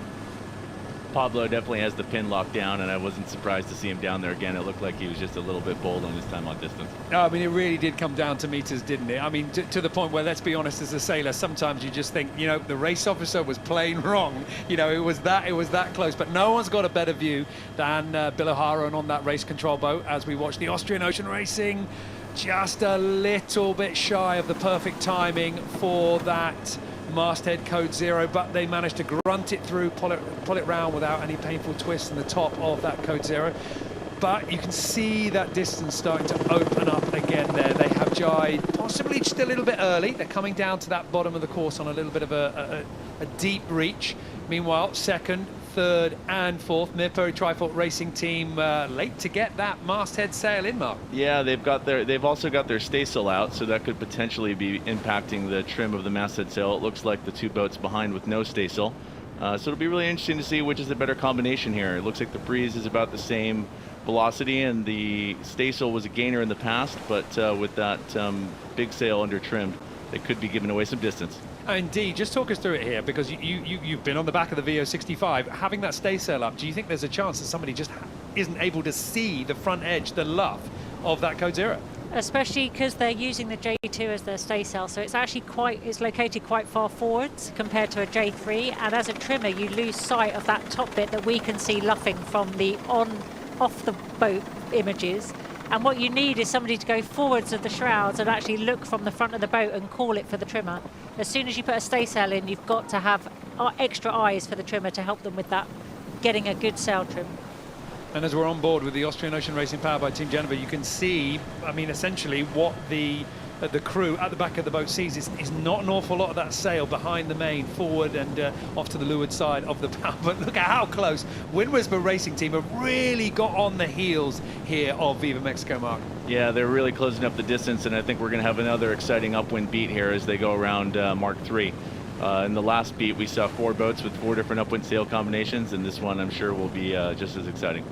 S4: Pablo definitely has the pin locked down, and I wasn't surprised to see him down there again. It looked like he was just a little bit bold on his time on distance.
S1: I mean, it really did come down to meters, didn't it? I mean, to the point where, let's be honest, as a sailor, sometimes you just think, you know, the race officer was plain wrong. You know, it was that close. But no one's got a better view than Bill O'Hara on that race control boat as we watch the Austrian Ocean Racing. Just a little bit shy of the perfect timing for that masthead code 0, but they managed to grunt it through, pull it round without any painful twists in the top of that code 0. But you can see that distance starting to open up again there. They have jibed possibly just a little bit early. They're coming down to that bottom of the course on a little bit of a deep reach. Meanwhile, second, third and fourth, Midbury Trifort Racing Team late to get that masthead sail in, Mark.
S4: Yeah, they've also got their staysail out, so that could potentially be impacting the trim of the masthead sail. It looks like the two boats behind with no staysail. So it'll be really interesting to see which is the better combination here. It looks like the breeze is about the same velocity, and the staysail was a gainer in the past, but with that big sail under trimmed, they could be giving away some distance.
S1: Indeed, just talk us through it here, because you've been on the back of the VO65. Having that staysail up, do you think there's a chance that somebody just isn't able to see the front edge, the luff of that code 0?
S2: Especially because they're using the J2 as their staysail, so it's actually it's located quite far forwards compared to a J3, and as a trimmer you lose sight of that top bit that we can see luffing from the off the boat images. And what you need is somebody to go forwards of the shrouds and actually look from the front of the boat and call it for the trimmer. As soon as you put a staysail in, you've got to have extra eyes for the trimmer to help them with that, getting a good sail trim.
S1: And as we're on board with the Austrian Ocean Racing powered by Team Geneva, you can see, I mean, essentially what the crew at the back of the boat sees is not an awful lot of that sail behind the main, forward and off to the leeward side of the bow. But look at how close Wind Whisper Racing Team have really got on the heels here of Viva Mexico, Mark.
S4: Yeah, they're really closing up the distance, and I think we're going to have another exciting upwind beat here as they go around Mark 3. In the last beat, we saw 4 boats with 4 different upwind sail combinations, and this one I'm sure will be just as exciting.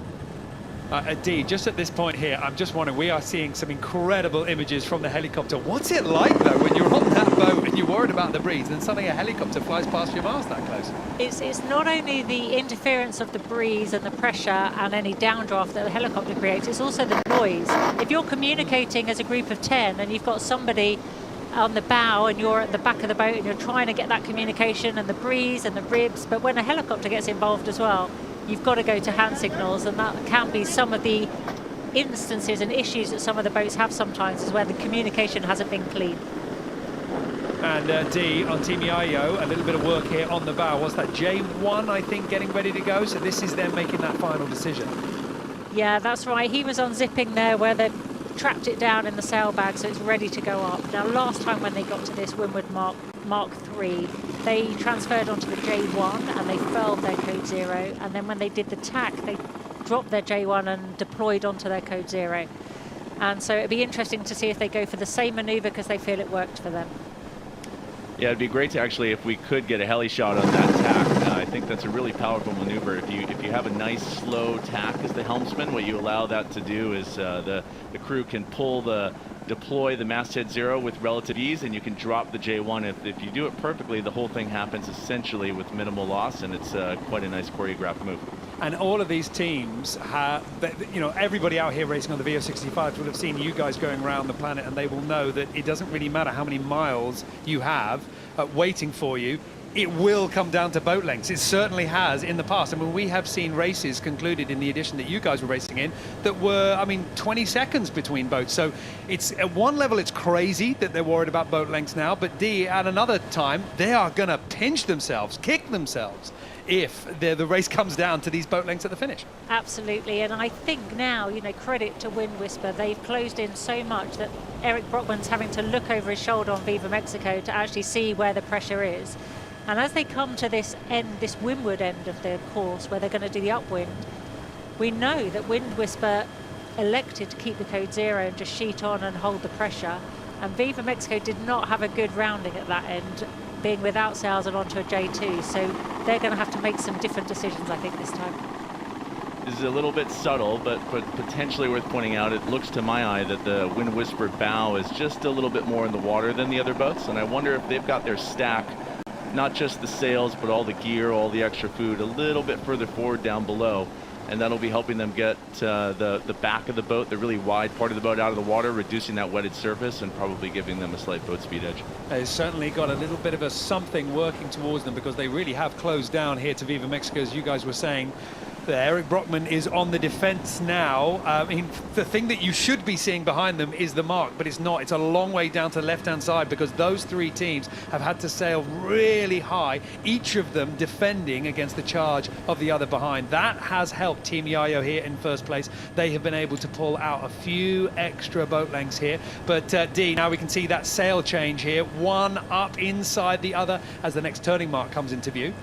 S1: D, just at this point here, I'm just wondering, we are seeing some incredible images from the helicopter. What's it like, though, when you're on that boat and you're worried about the breeze, and then suddenly a helicopter flies past your mast that close?
S2: It's not only the interference of the breeze and the pressure and any downdraft that the helicopter creates, it's also the noise. If you're communicating as a group of 10 and you've got somebody on the bow and you're at the back of the boat and you're trying to get that communication and the breeze and the ribs, but when a helicopter gets involved as well, you've got to go to hand signals, and that can be some of the instances and issues that some of the boats have sometimes, is where the communication hasn't been clean.
S1: And D, on Team Yayo, a little bit of work here on the bow. What's that, J1, I think, getting ready to go? So this is them making that final decision.
S2: Yeah, that's right. He was unzipping there where they've trapped it down in the sail bag, so it's ready to go up. Now, last time when they got to this Windward Mark 3, they transferred onto the J1 and they furled their code 0, and then when they did the tack, they dropped their J1 and deployed onto their code 0. And so it'd be interesting to see if they go for the same maneuver because they feel it worked for them.
S4: Yeah, it'd be great to actually, if we could get a heli shot on that tack. I think that's a really powerful maneuver. If you have a nice slow tack as the helmsman, what you allow that to do is the crew can deploy the masthead 0 with relative ease, and you can drop the J1. If you do it perfectly, the whole thing happens essentially with minimal loss, and it's quite a nice choreographed move.
S1: And all of these teams have, you know, everybody out here racing on the VO65 will have seen you guys going around the planet, and they will know that it doesn't really matter how many miles you have waiting for you. It will come down to boat lengths. It certainly has in the past. I mean, we have seen races concluded in the edition that you guys were racing in that were, I mean, 20 seconds between boats. So it's, at one level, it's crazy that they're worried about boat lengths now, but D, at another time, they are going to pinch themselves, kick themselves, if the race comes down to these boat lengths at the finish.
S2: Absolutely, and I think now, you know, credit to Wind Whisper, they've closed in so much that Eric Brockman's having to look over his shoulder on Viva Mexico to actually see where the pressure is. And as they come to this end, this windward end of the course where they're going to do the upwind, we know that Wind Whisper elected to keep the code 0 and just sheet on and hold the pressure. And Viva Mexico did not have a good rounding at that end, being without sails and onto a J2. So they're going to have to make some different decisions, I think, this time.
S4: This is a little bit subtle, but potentially worth pointing out. It looks to my eye that the Wind Whisper bow is just a little bit more in the water than the other boats. And I wonder if they've got their stack, not just the sails, but all the gear, all the extra food, a little bit further forward down below. And that'll be helping them get the back of the boat, the really wide part of the boat, out of the water, reducing that wetted surface and probably giving them a slight boat speed edge.
S1: They've certainly got a little bit of a something working towards them, because they really have closed down here to Viva Mexico, as you guys were saying. Eric Brockman is on the defense now. I mean, the thing that you should be seeing behind them is the mark, but it's not. It's a long way down to the left-hand side, because those three teams have had to sail really high, each of them defending against the charge of the other behind. That has helped Team Yayo here in first place. They have been able to pull out a few extra boat lengths here. But D, now we can see that sail change here, one up inside the other as the next turning mark comes into view.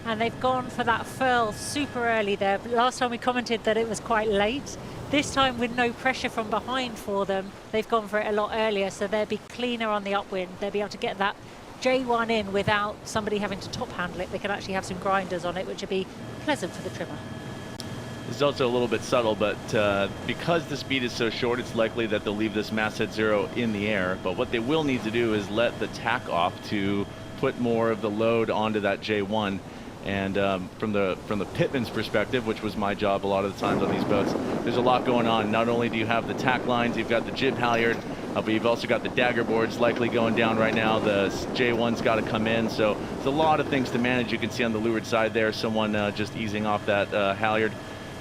S2: And they've gone for that furl super early there. Last time we commented that it was quite late. This time, with no pressure from behind for them, they've gone for it a lot earlier, so they'll be cleaner on the upwind. They'll be able to get that J1 in without somebody having to top handle it. They can actually have some grinders on it, which would be pleasant for the trimmer.
S4: This is also a little bit subtle, but because the speed is so short, it's likely that they'll leave this masthead 0 in the air. But what they will need to do is let the tack off to put more of the load onto that J1. And from the pitman's perspective, which was my job a lot of the times on these boats, there's a lot going on. Not only do you have the tack lines, you've got the jib halyard, but you've also got the dagger boards likely going down right now. The J1's got to come in, so there's a lot of things to manage. You can see on the leeward side there, someone just easing off that halyard.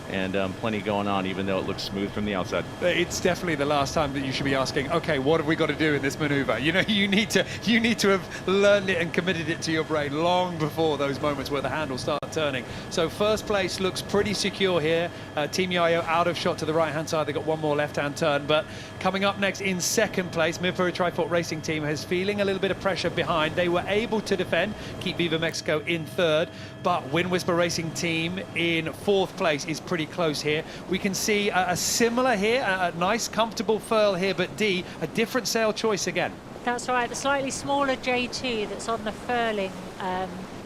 S4: And plenty going on, even though it looks smooth from the outside.
S1: It's definitely the last time that you should be asking, okay, what have we got to do in this maneuver? You know, you need to have learned it and committed it to your brain long before those moments where the handles start turning. So first place looks pretty secure here. Team Yayo out of shot to the right-hand side. They got one more left-hand turn, but coming up next in second place, Mirpuri Trifort Racing Team is feeling a little bit of pressure behind. They were able to defend, keep Viva Mexico in third, but Wind Whisper Racing Team in fourth place is pretty close here. We can see a similar here, a nice comfortable furl here, but D, a different sail choice again.
S2: That's right, the slightly smaller J2 that's on the furling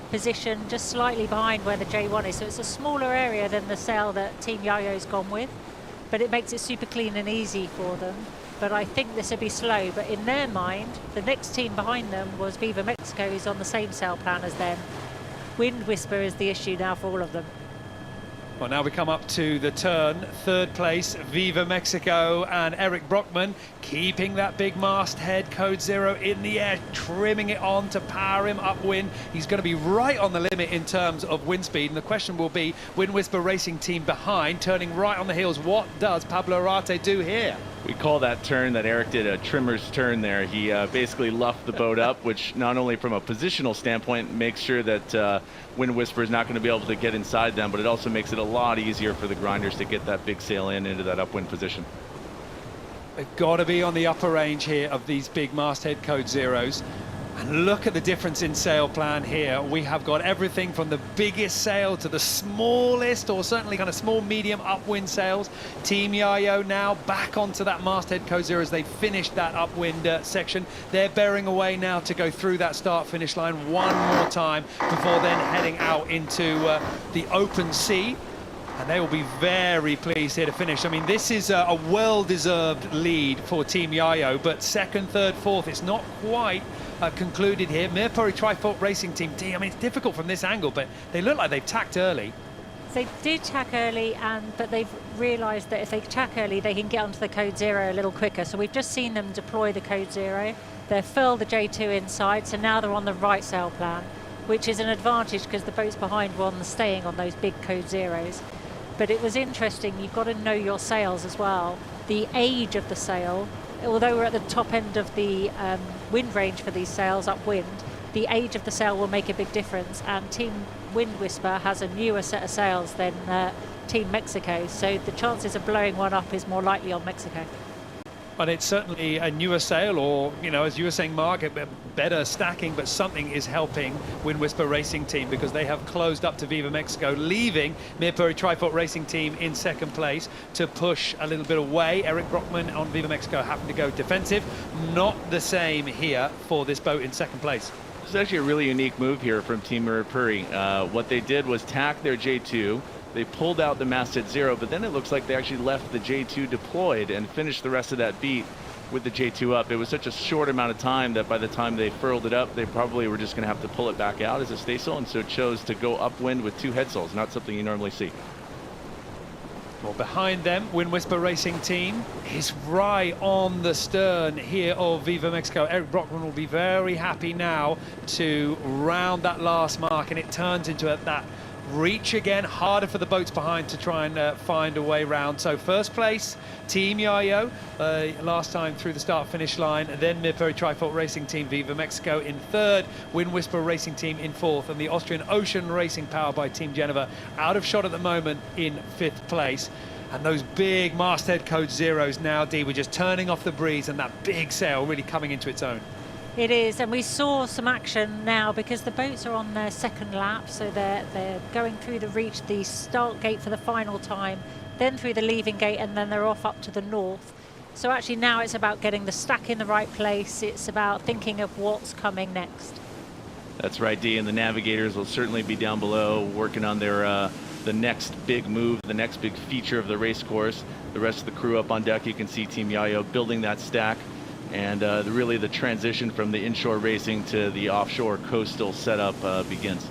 S2: position, just slightly behind where the J1 is. So it's a smaller area than the sail that Team Yayo's gone with. but it makes it super clean and easy for them. But I think this will be slow. But in their mind, the next team behind them was Viva Mexico, who's on the same sail plan as them. Wind Whisper is the issue now for all of them.
S1: Well, now we come up to the turn. Third place, Viva Mexico and Eric Brockman keeping that big masthead code 0 in the air, trimming it on to power him upwind. He's going to be right on the limit in terms of wind speed. And the question will be, Wind Whisper Racing Team behind, turning right on the heels. What does Pablo Arate do here?
S4: We call that turn that Eric did a trimmer's turn there. He basically luffed the boat up, which not only from a positional standpoint makes sure that Wind Whisper is not going to be able to get inside them, but it also makes it a lot easier for the grinders to get that big sail into that upwind position.
S1: They've got to be on the upper range here of these big masthead code 0s. And look at the difference in sail plan here. We have got everything from the biggest sail to the smallest, or certainly kind of small, medium upwind sails. Team Yayo now back onto that masthead code 0 as they finished that upwind section. They're bearing away now to go through that start-finish line one more time before then heading out into the open sea. And they will be very pleased here to finish. I mean, this is a well-deserved lead for Team Yayo, but second, third, fourth, it's not quite concluded here. Mirpuri Trifault Racing Team D, I mean, it's difficult from this angle, but they look like they've tacked early.
S2: They did tack early, but they've realised that if they tack early, they can get onto the code 0 a little quicker. So we've just seen them deploy the code 0. They've furled the J2 inside, so now they're on the right sail plan, which is an advantage because the boats behind were staying on those big code 0s. But it was interesting, you've got to know your sails as well. The age of the sail, although we're at the top end of the wind range for these sails upwind, the age of the sail will make a big difference. And Team Wind Whisper has a newer set of sails than Team Mexico, so the chances of blowing one up is more likely on Mexico.
S1: And it's certainly a newer sail, or, you know, as you were saying, Mark, better stacking, but something is helping Wind Whisper Racing Team because they have closed up to Viva Mexico, leaving Mirpuri Trifault Racing Team in second place to push a little bit away. Eric Brockman on Viva Mexico having to go defensive. Not the same here for this boat in second place.
S4: This is actually a really unique move here from Team Mirpuri. What they did was tack their J2. They pulled out the masthead 0, but then it looks like they actually left the J2 deployed and finished the rest of that beat with the J2 up. It was such a short amount of time that by the time they furled it up, they probably were just going to have to pull it back out as a staysail, and so chose to go upwind with 2 headsails, not something you normally see.
S1: Well, behind them, Wind Whisper Racing Team is right on the stern here of Viva Mexico. Eric Brockman will be very happy now to round that last mark, and it turns into that reach again, harder for the boats behind to try and find a way round. So first place, Team Yayo, last time through the start-finish line, and then Mirpuri Trifault Racing Team Viva Mexico in third, Wind Whisper Racing Team in fourth, and the Austrian Ocean Racing powered by Team Geneva out of shot at the moment in fifth place. And those big masthead code 0s now, Dee, we're just turning off the breeze and that big sail really coming into its own.
S2: It is, and we saw some action now because the boats are on their second lap, so they're going through the reach, the start gate for the final time, then through the leaving gate, and then they're off up to the north. So actually now it's about getting the stack in the right place. It's about thinking of what's coming next.
S4: That's right, Dee, and the navigators will certainly be down below working on their the next big move, the next big feature of the race course. The rest of the crew up on deck, you can see Team Yayo building that stack. And really the transition from the inshore racing to the offshore coastal setup begins.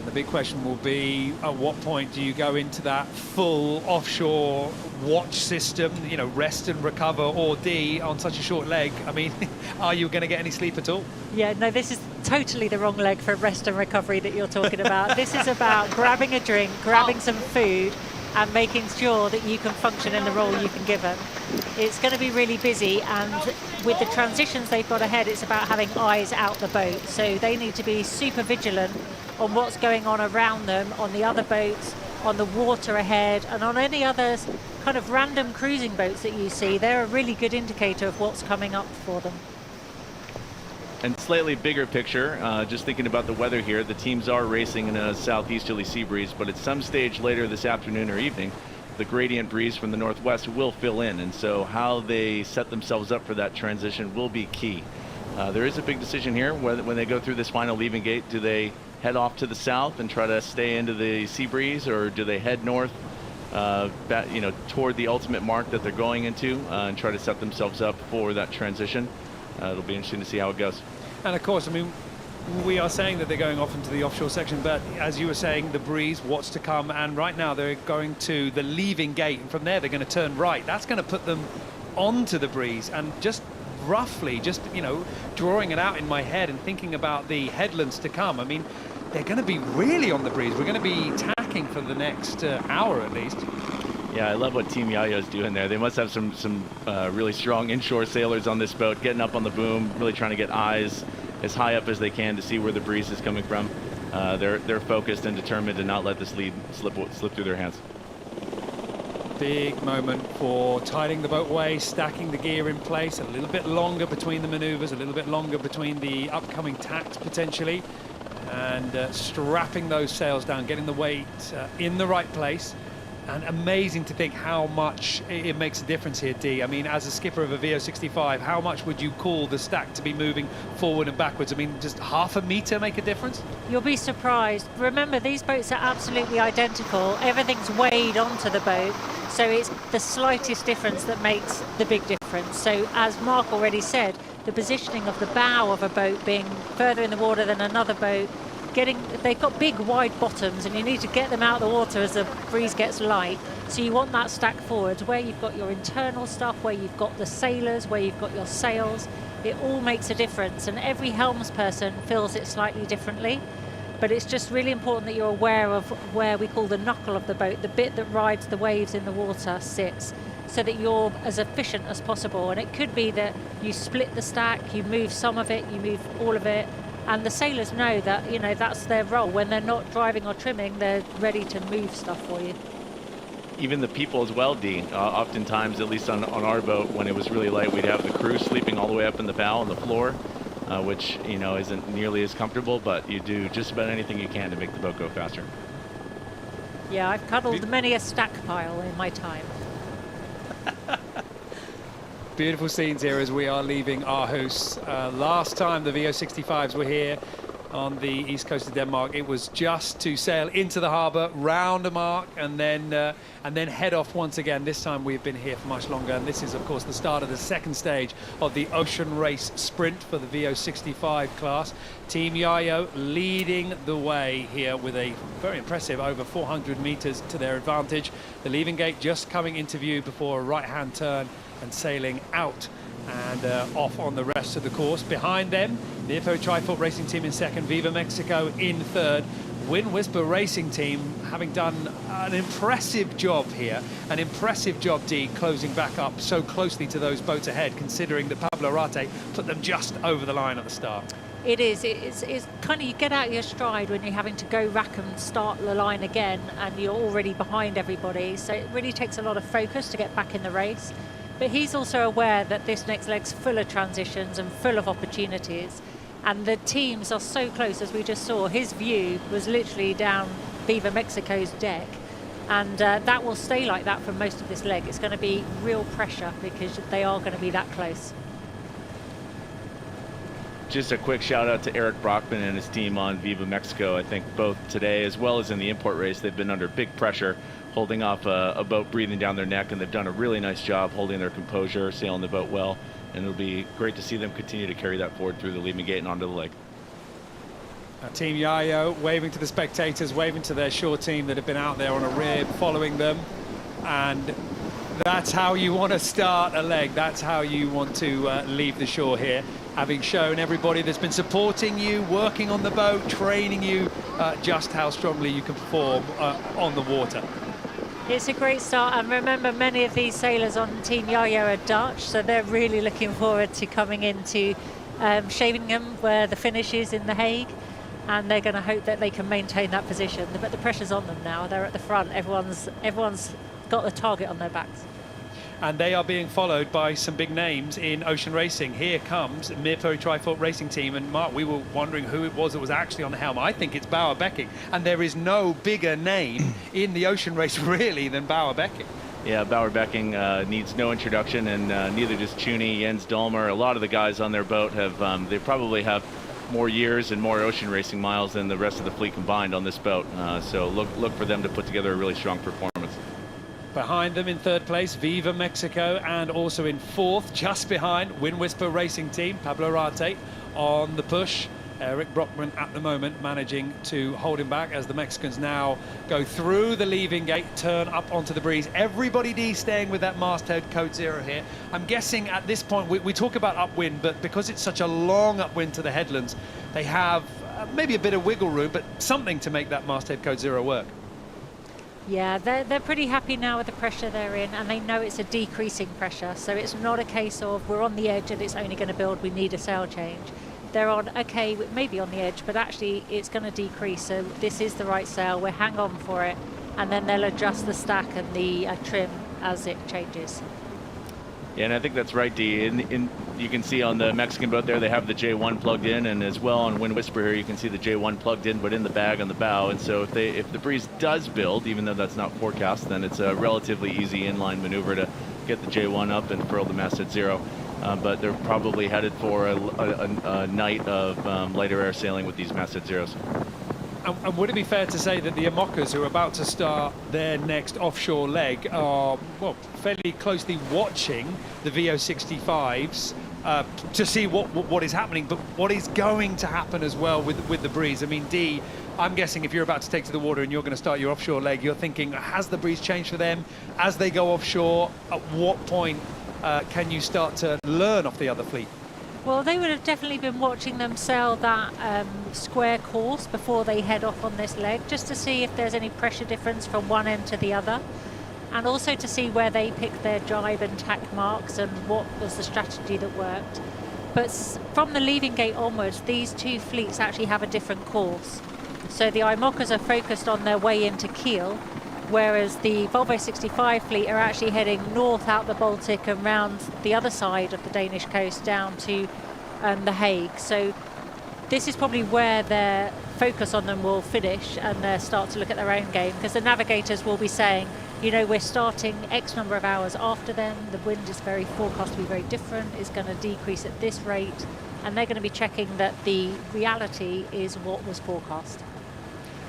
S1: The big question will be, at what point do you go into that full offshore watch system, you know, rest and recover, or D, on such a short leg? I mean, are you going to get any sleep at all?
S2: Yeah, no, this is totally the wrong leg for rest and recovery that you're talking about. This is about grabbing a drink, grabbing some food, and making sure that you can function in the role you've been given. It's going to be really busy, and with the transitions they've got ahead, it's about having eyes out the boat. So they need to be super vigilant on what's going on around them, on the other boats, on the water ahead, and on any other kind of random cruising boats that you see. They're a really good indicator of what's coming up for them.
S4: And slightly bigger picture, just thinking about the weather here, the teams are racing in a southeasterly sea breeze, but at some stage later this afternoon or evening, the gradient breeze from the northwest will fill in, and so how they set themselves up for that transition will be key. There is a big decision here when they go through this final leaving gate. Do they head off to the south and try to stay into the sea breeze, or do they head north toward the ultimate mark that they're going into, and try to set themselves up for that transition. It'll be interesting to see how it goes.
S1: And of course, I mean, we are saying that they're going off into the offshore section, but as you were saying, the breeze, what's to come, and right now they're going to the leaving gate, and from there they're going to turn right. That's going to put them onto the breeze, and just roughly, drawing it out in my head and thinking about the headlands to come. I mean, they're going to be really on the breeze. We're going to be tacking for the next hour at least.
S4: Yeah, I love what Team Yayo is doing there. They must have some really strong inshore sailors on this boat, getting up on the boom, really trying to get eyes as high up as they can to see where the breeze is coming from. They're focused and determined to not let this lead slip through their hands.
S1: Big moment for tiding the boat away, stacking the gear in place, a little bit longer between the maneuvers, a little bit longer between the upcoming tacks potentially, and strapping those sails down, getting the weight in the right place. And amazing to think how much it makes a difference here, Dee. I mean, as a skipper of a VO65, how much would you call the stack to be moving forward and backwards? I mean, does half a meter make a difference?
S2: You'll be surprised. Remember, these boats are absolutely identical. Everything's weighed onto the boat, so it's the slightest difference that makes the big difference. So as Mark already said, the positioning of the bow of a boat being further in the water than another boat, they've got big wide bottoms, and you need to get them out of the water as the breeze gets light. So you want that stack forwards where you've got your internal stuff, where you've got the sailors, where you've got your sails. It all makes a difference, and every helmsperson feels it slightly differently. But it's just really important that you're aware of where we call the knuckle of the boat, the bit that rides the waves in the water sits, so that you're as efficient as possible. And it could be that you split the stack, you move some of it, you move all of it. And the sailors know that, that's their role. When they're not driving or trimming, they're ready to move stuff for you.
S4: Even the people as well, Dee. Oftentimes, at least on our boat, when it was really light, we'd have the crew sleeping all the way up in the bow on the floor, which, isn't nearly as comfortable, but you do just about anything you can to make the boat go faster.
S2: Yeah, I've cuddled many a stack pile in my time.
S1: Beautiful scenes here as we are leaving Aarhus. Last time the VO65s were here on the east coast of Denmark, it was just to sail into the harbour, round a mark, and then head off once again. This time we've been here for much longer, and this is of course the start of the second stage of the Ocean Race Sprint for the VO65 class. Team Yayo leading the way here with a very impressive over 400 meters to their advantage. The leaving gate just coming into view before a right-hand turn and sailing out and off on the rest of the course. Behind them, the IFO Tri-Foot Racing Team in second, Viva Mexico in third. Wind Whisper Racing Team having done an impressive job here, an impressive job, Dee, closing back up so closely to those boats ahead, considering that Pablo Arate put them just over the line at the start.
S2: It is. It's kind of, you get out of your stride when you're having to go rack and start the line again, and you're already behind everybody. So it really takes a lot of focus to get back in the race. But he's also aware that this next leg's full of transitions and full of opportunities. And the teams are so close, as we just saw. His view was literally down Viva Mexico's deck. And that will stay like that for most of this leg. It's going to be real pressure because they are going to be that close.
S4: Just a quick shout out to Eric Brockman and his team on Viva Mexico. I think both today as well as in the import race, they've been under big pressure, holding off a boat breathing down their neck, and they've done a really nice job holding their composure, sailing the boat well, and it'll be great to see them continue to carry that forward through the leaving gate and onto the lake.
S1: Team Yayo waving to the spectators, waving to their shore team that have been out there on a rib, following them, and that's how you want to start a leg. That's how you want to leave the shore here, having shown everybody that's been supporting you, working on the boat, training you, just how strongly you can perform on the water.
S2: It's a great start, and remember, many of these sailors on Team Yayo are Dutch, so they're really looking forward to coming into Scheveningen, where the finish is in The Hague, and they're going to hope that they can maintain that position. But the pressure's on them now. They're at the front. Everyone's got the target on their backs.
S1: And they are being followed by some big names in ocean racing. Here comes Mirpo Tri-Foot Racing Team. And Mark, we were wondering who it was that was actually on the helm. I think it's Bauer Becking. And there is no bigger name in the ocean race, really, than Bauer Becking.
S4: Yeah, Bauer Becking needs no introduction, and neither does Chuni, Jens Dolmer. A lot of the guys on their boat have, they probably have more years and more ocean racing miles than the rest of the fleet combined on this boat. So look for them to put together a really strong performance.
S1: Behind them in third place, Viva Mexico, and also in fourth, just behind, Wind Whisper Racing Team, Pablo Rate on the push. Eric Brockman at the moment managing to hold him back as the Mexicans now go through the leaving gate, turn up onto the breeze. Everybody D staying with that masthead code 0 here. I'm guessing at this point, we talk about upwind, but because it's such a long upwind to the headlands, they have maybe a bit of wiggle room, but something to make that masthead code 0 work.
S2: Yeah, they're pretty happy now with the pressure they're in, and they know it's a decreasing pressure, so it's not a case of we're on the edge and it's only going to build, we need a sail change. They're on, okay, maybe on the edge, but actually it's going to decrease, so this is the right sail, we'll hang on for it, and then they'll adjust the stack and the trim as it changes.
S4: Yeah, and I think that's right, Dee. You can see on the Mexican boat there, they have the J1 plugged in, and as well on Wind Whisper here, you can see the J1 plugged in, but in the bag on the bow. And so if the breeze does build, even though that's not forecast, then it's a relatively easy inline maneuver to get the J1 up and furl the mast at 0. But they're probably headed for a night of lighter air sailing with these masthead zeros.
S1: And would it be fair to say that the Amokas, who are about to start their next offshore leg, are, well, fairly closely watching the VO65s to see what is happening, but what is going to happen as well with the breeze? I mean, Dee, I'm guessing if you're about to take to the water and you're going to start your offshore leg, you're thinking, has the breeze changed for them as they go offshore? At what point can you start to learn off the other fleet?
S2: Well, they would have definitely been watching them sail that square course before they head off on this leg, just to see if there's any pressure difference from one end to the other, and also to see where they picked their jibe and tack marks and what was the strategy that worked. But from the leaving gate onwards, these two fleets actually have a different course. So the IMOCAs are focused on their way into Kiel, whereas the Volvo 65 fleet are actually heading north out the Baltic and round the other side of the Danish coast down to the Hague. So this is probably where their focus on them will finish, and they'll start to look at their own game, because the navigators will be saying, you know, we're starting X number of hours after them, the wind is very forecast to be very different, it's going to decrease at this rate, and they're going to be checking that the reality is what was forecast.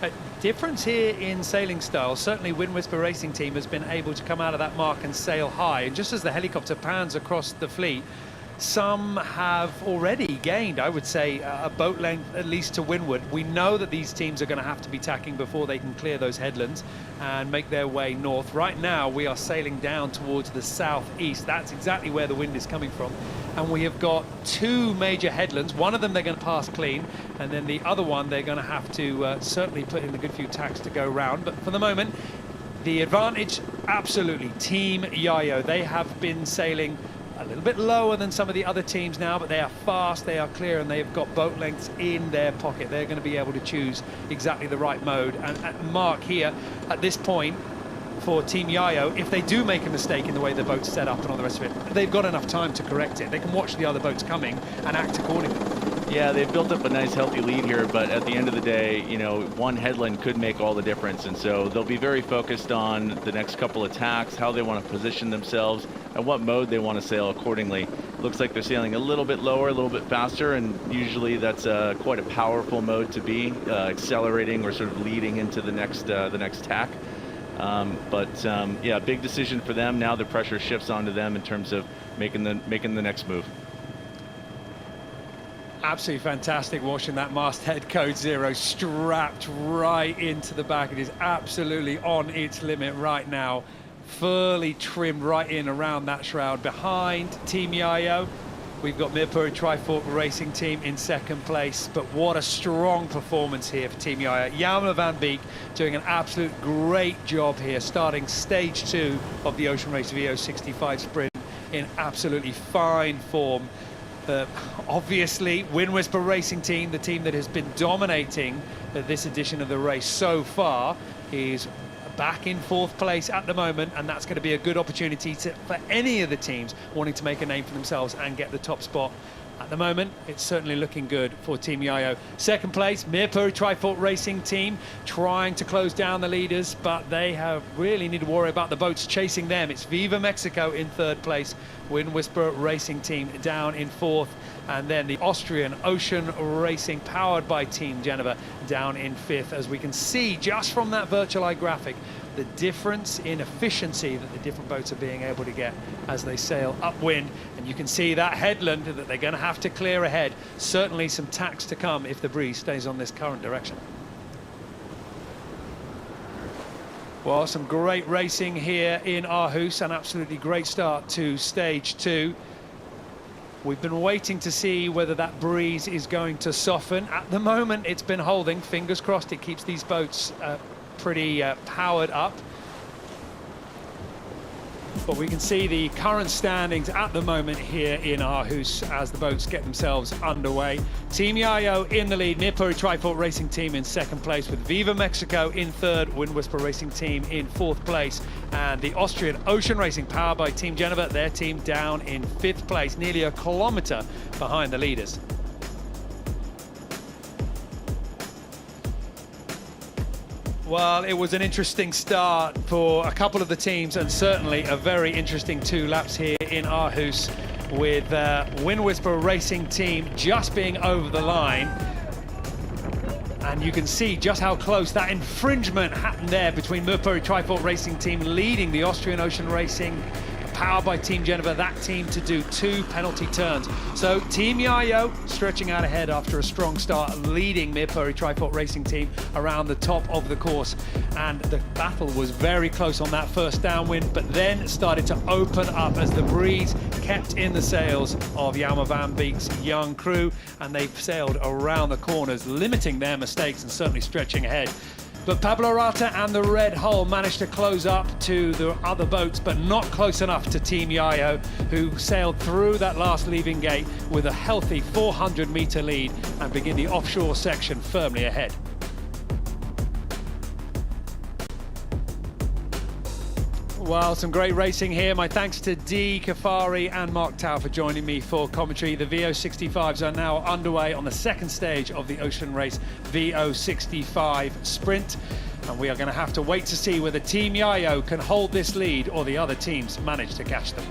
S1: A difference here in sailing style. Certainly Wind Whisper Racing Team has been able to come out of that mark and sail high, and just as the helicopter pans across the fleet, some have already gained, I would say, a boat length at least to windward. We know that these teams are going to have to be tacking before they can clear those headlands and make their way north. Right now we are sailing down towards the southeast. That's exactly where the wind is coming from, and we have got two major headlands. One of them they're going to pass clean, and then the other one they're going to have to certainly put in a good few tacks to go round. But for the moment, the advantage, absolutely, Team Yayo. They have been sailing a little bit lower than some of the other teams now, but they are fast, they are clear, and they've got boat lengths in their pocket. They're going to be able to choose exactly the right mode. And Mark, here at this point for Team Yayo, if they do make a mistake in the way the boat's set up and all the rest of it, they've got enough time to correct it. They can watch the other boats coming and act accordingly.
S4: Yeah, they've built up a nice healthy lead here, but at the end of the day, you know, one headland could make all the difference, and so they'll be very focused on the next couple of tacks, how they want to position themselves, and what mode they want to sail accordingly. Looks like they're sailing a little bit lower, a little bit faster, and usually that's quite a powerful mode to be, accelerating or sort of leading into the next tack. Yeah, big decision for them. Now the pressure shifts onto them in terms of making the next move.
S1: Absolutely fantastic watching that masthead code 0 strapped right into the back. It is absolutely on its limit right now, fully trimmed right in around that shroud. Behind Team Yayo, we've got Mirpuri Trifork Racing Team in second place, but what a strong performance here for Team Yayo. Jelmer van Beek doing an absolute great job here, starting stage 2 of the Ocean Race VO65 sprint in absolutely fine form. Obviously, Wind Whisper Racing Team, the team that has been dominating this edition of the race so far, is back in fourth place at the moment, and that's going to be a good opportunity for any of the teams wanting to make a name for themselves and get the top spot. At the moment, it's certainly looking good for Team Yayo. Second place, Mirpuri Trifork Racing Team, trying to close down the leaders, but they have really need to worry about the boats chasing them. It's Viva Mexico in third place, Wind Whisper Racing Team down in fourth, and then the Austrian Ocean Racing, powered by Team Geneva, down in fifth. As we can see just from that virtual eye graphic, the difference in efficiency that the different boats are being able to get as they sail upwind. And you can see that headland that they're going to have to clear ahead. Certainly some tacks to come if the breeze stays on this current direction. Well, some great racing here in Aarhus, an absolutely great start to stage 2. We've been waiting to see whether that breeze is going to soften. At the moment, it's been holding. Fingers crossed it keeps these boats pretty powered up. But we can see the current standings at the moment here in Aarhus as the boats get themselves underway. Team Yayo in the lead, Mirpuri Trifort Racing Team in 2nd place, with Viva Mexico in 3rd, Wind Whisper Racing Team in 4th place, and the Austrian Ocean Racing, powered by Team Geneva, their team down in 5th place, nearly a kilometre behind the leaders. Well, it was an interesting start for a couple of the teams, and certainly a very interesting 2 laps here in Aarhus, with Wind Whisper Racing Team just being over the line. And you can see just how close that infringement happened there between Mirpuri Trifort Racing Team leading the Austrian Ocean Racing, powered by Team Geneva, that team to do 2 penalty turns. So Team Yayo stretching out ahead after a strong start, leading Mirpuri Trifort Racing Team around the top of the course. And the battle was very close on that first downwind, but then started to open up as the breeze kept in the sails of Jalmar van Beek's young crew, and they sailed around the corners, limiting their mistakes and certainly stretching ahead. But Pablo Rata and the Red Hull managed to close up to the other boats, but not close enough to Team Yayo, who sailed through that last leaving gate with a healthy 400-metre lead and begin the offshore section firmly ahead. Well, some great racing here. My thanks to Dee Kafari and Mark Tao for joining me for commentary. The VO65s are now underway on the 2nd stage of the Ocean Race VO65 Sprint. And we are going to have to wait to see whether Team Yayo can hold this lead or the other teams manage to catch them.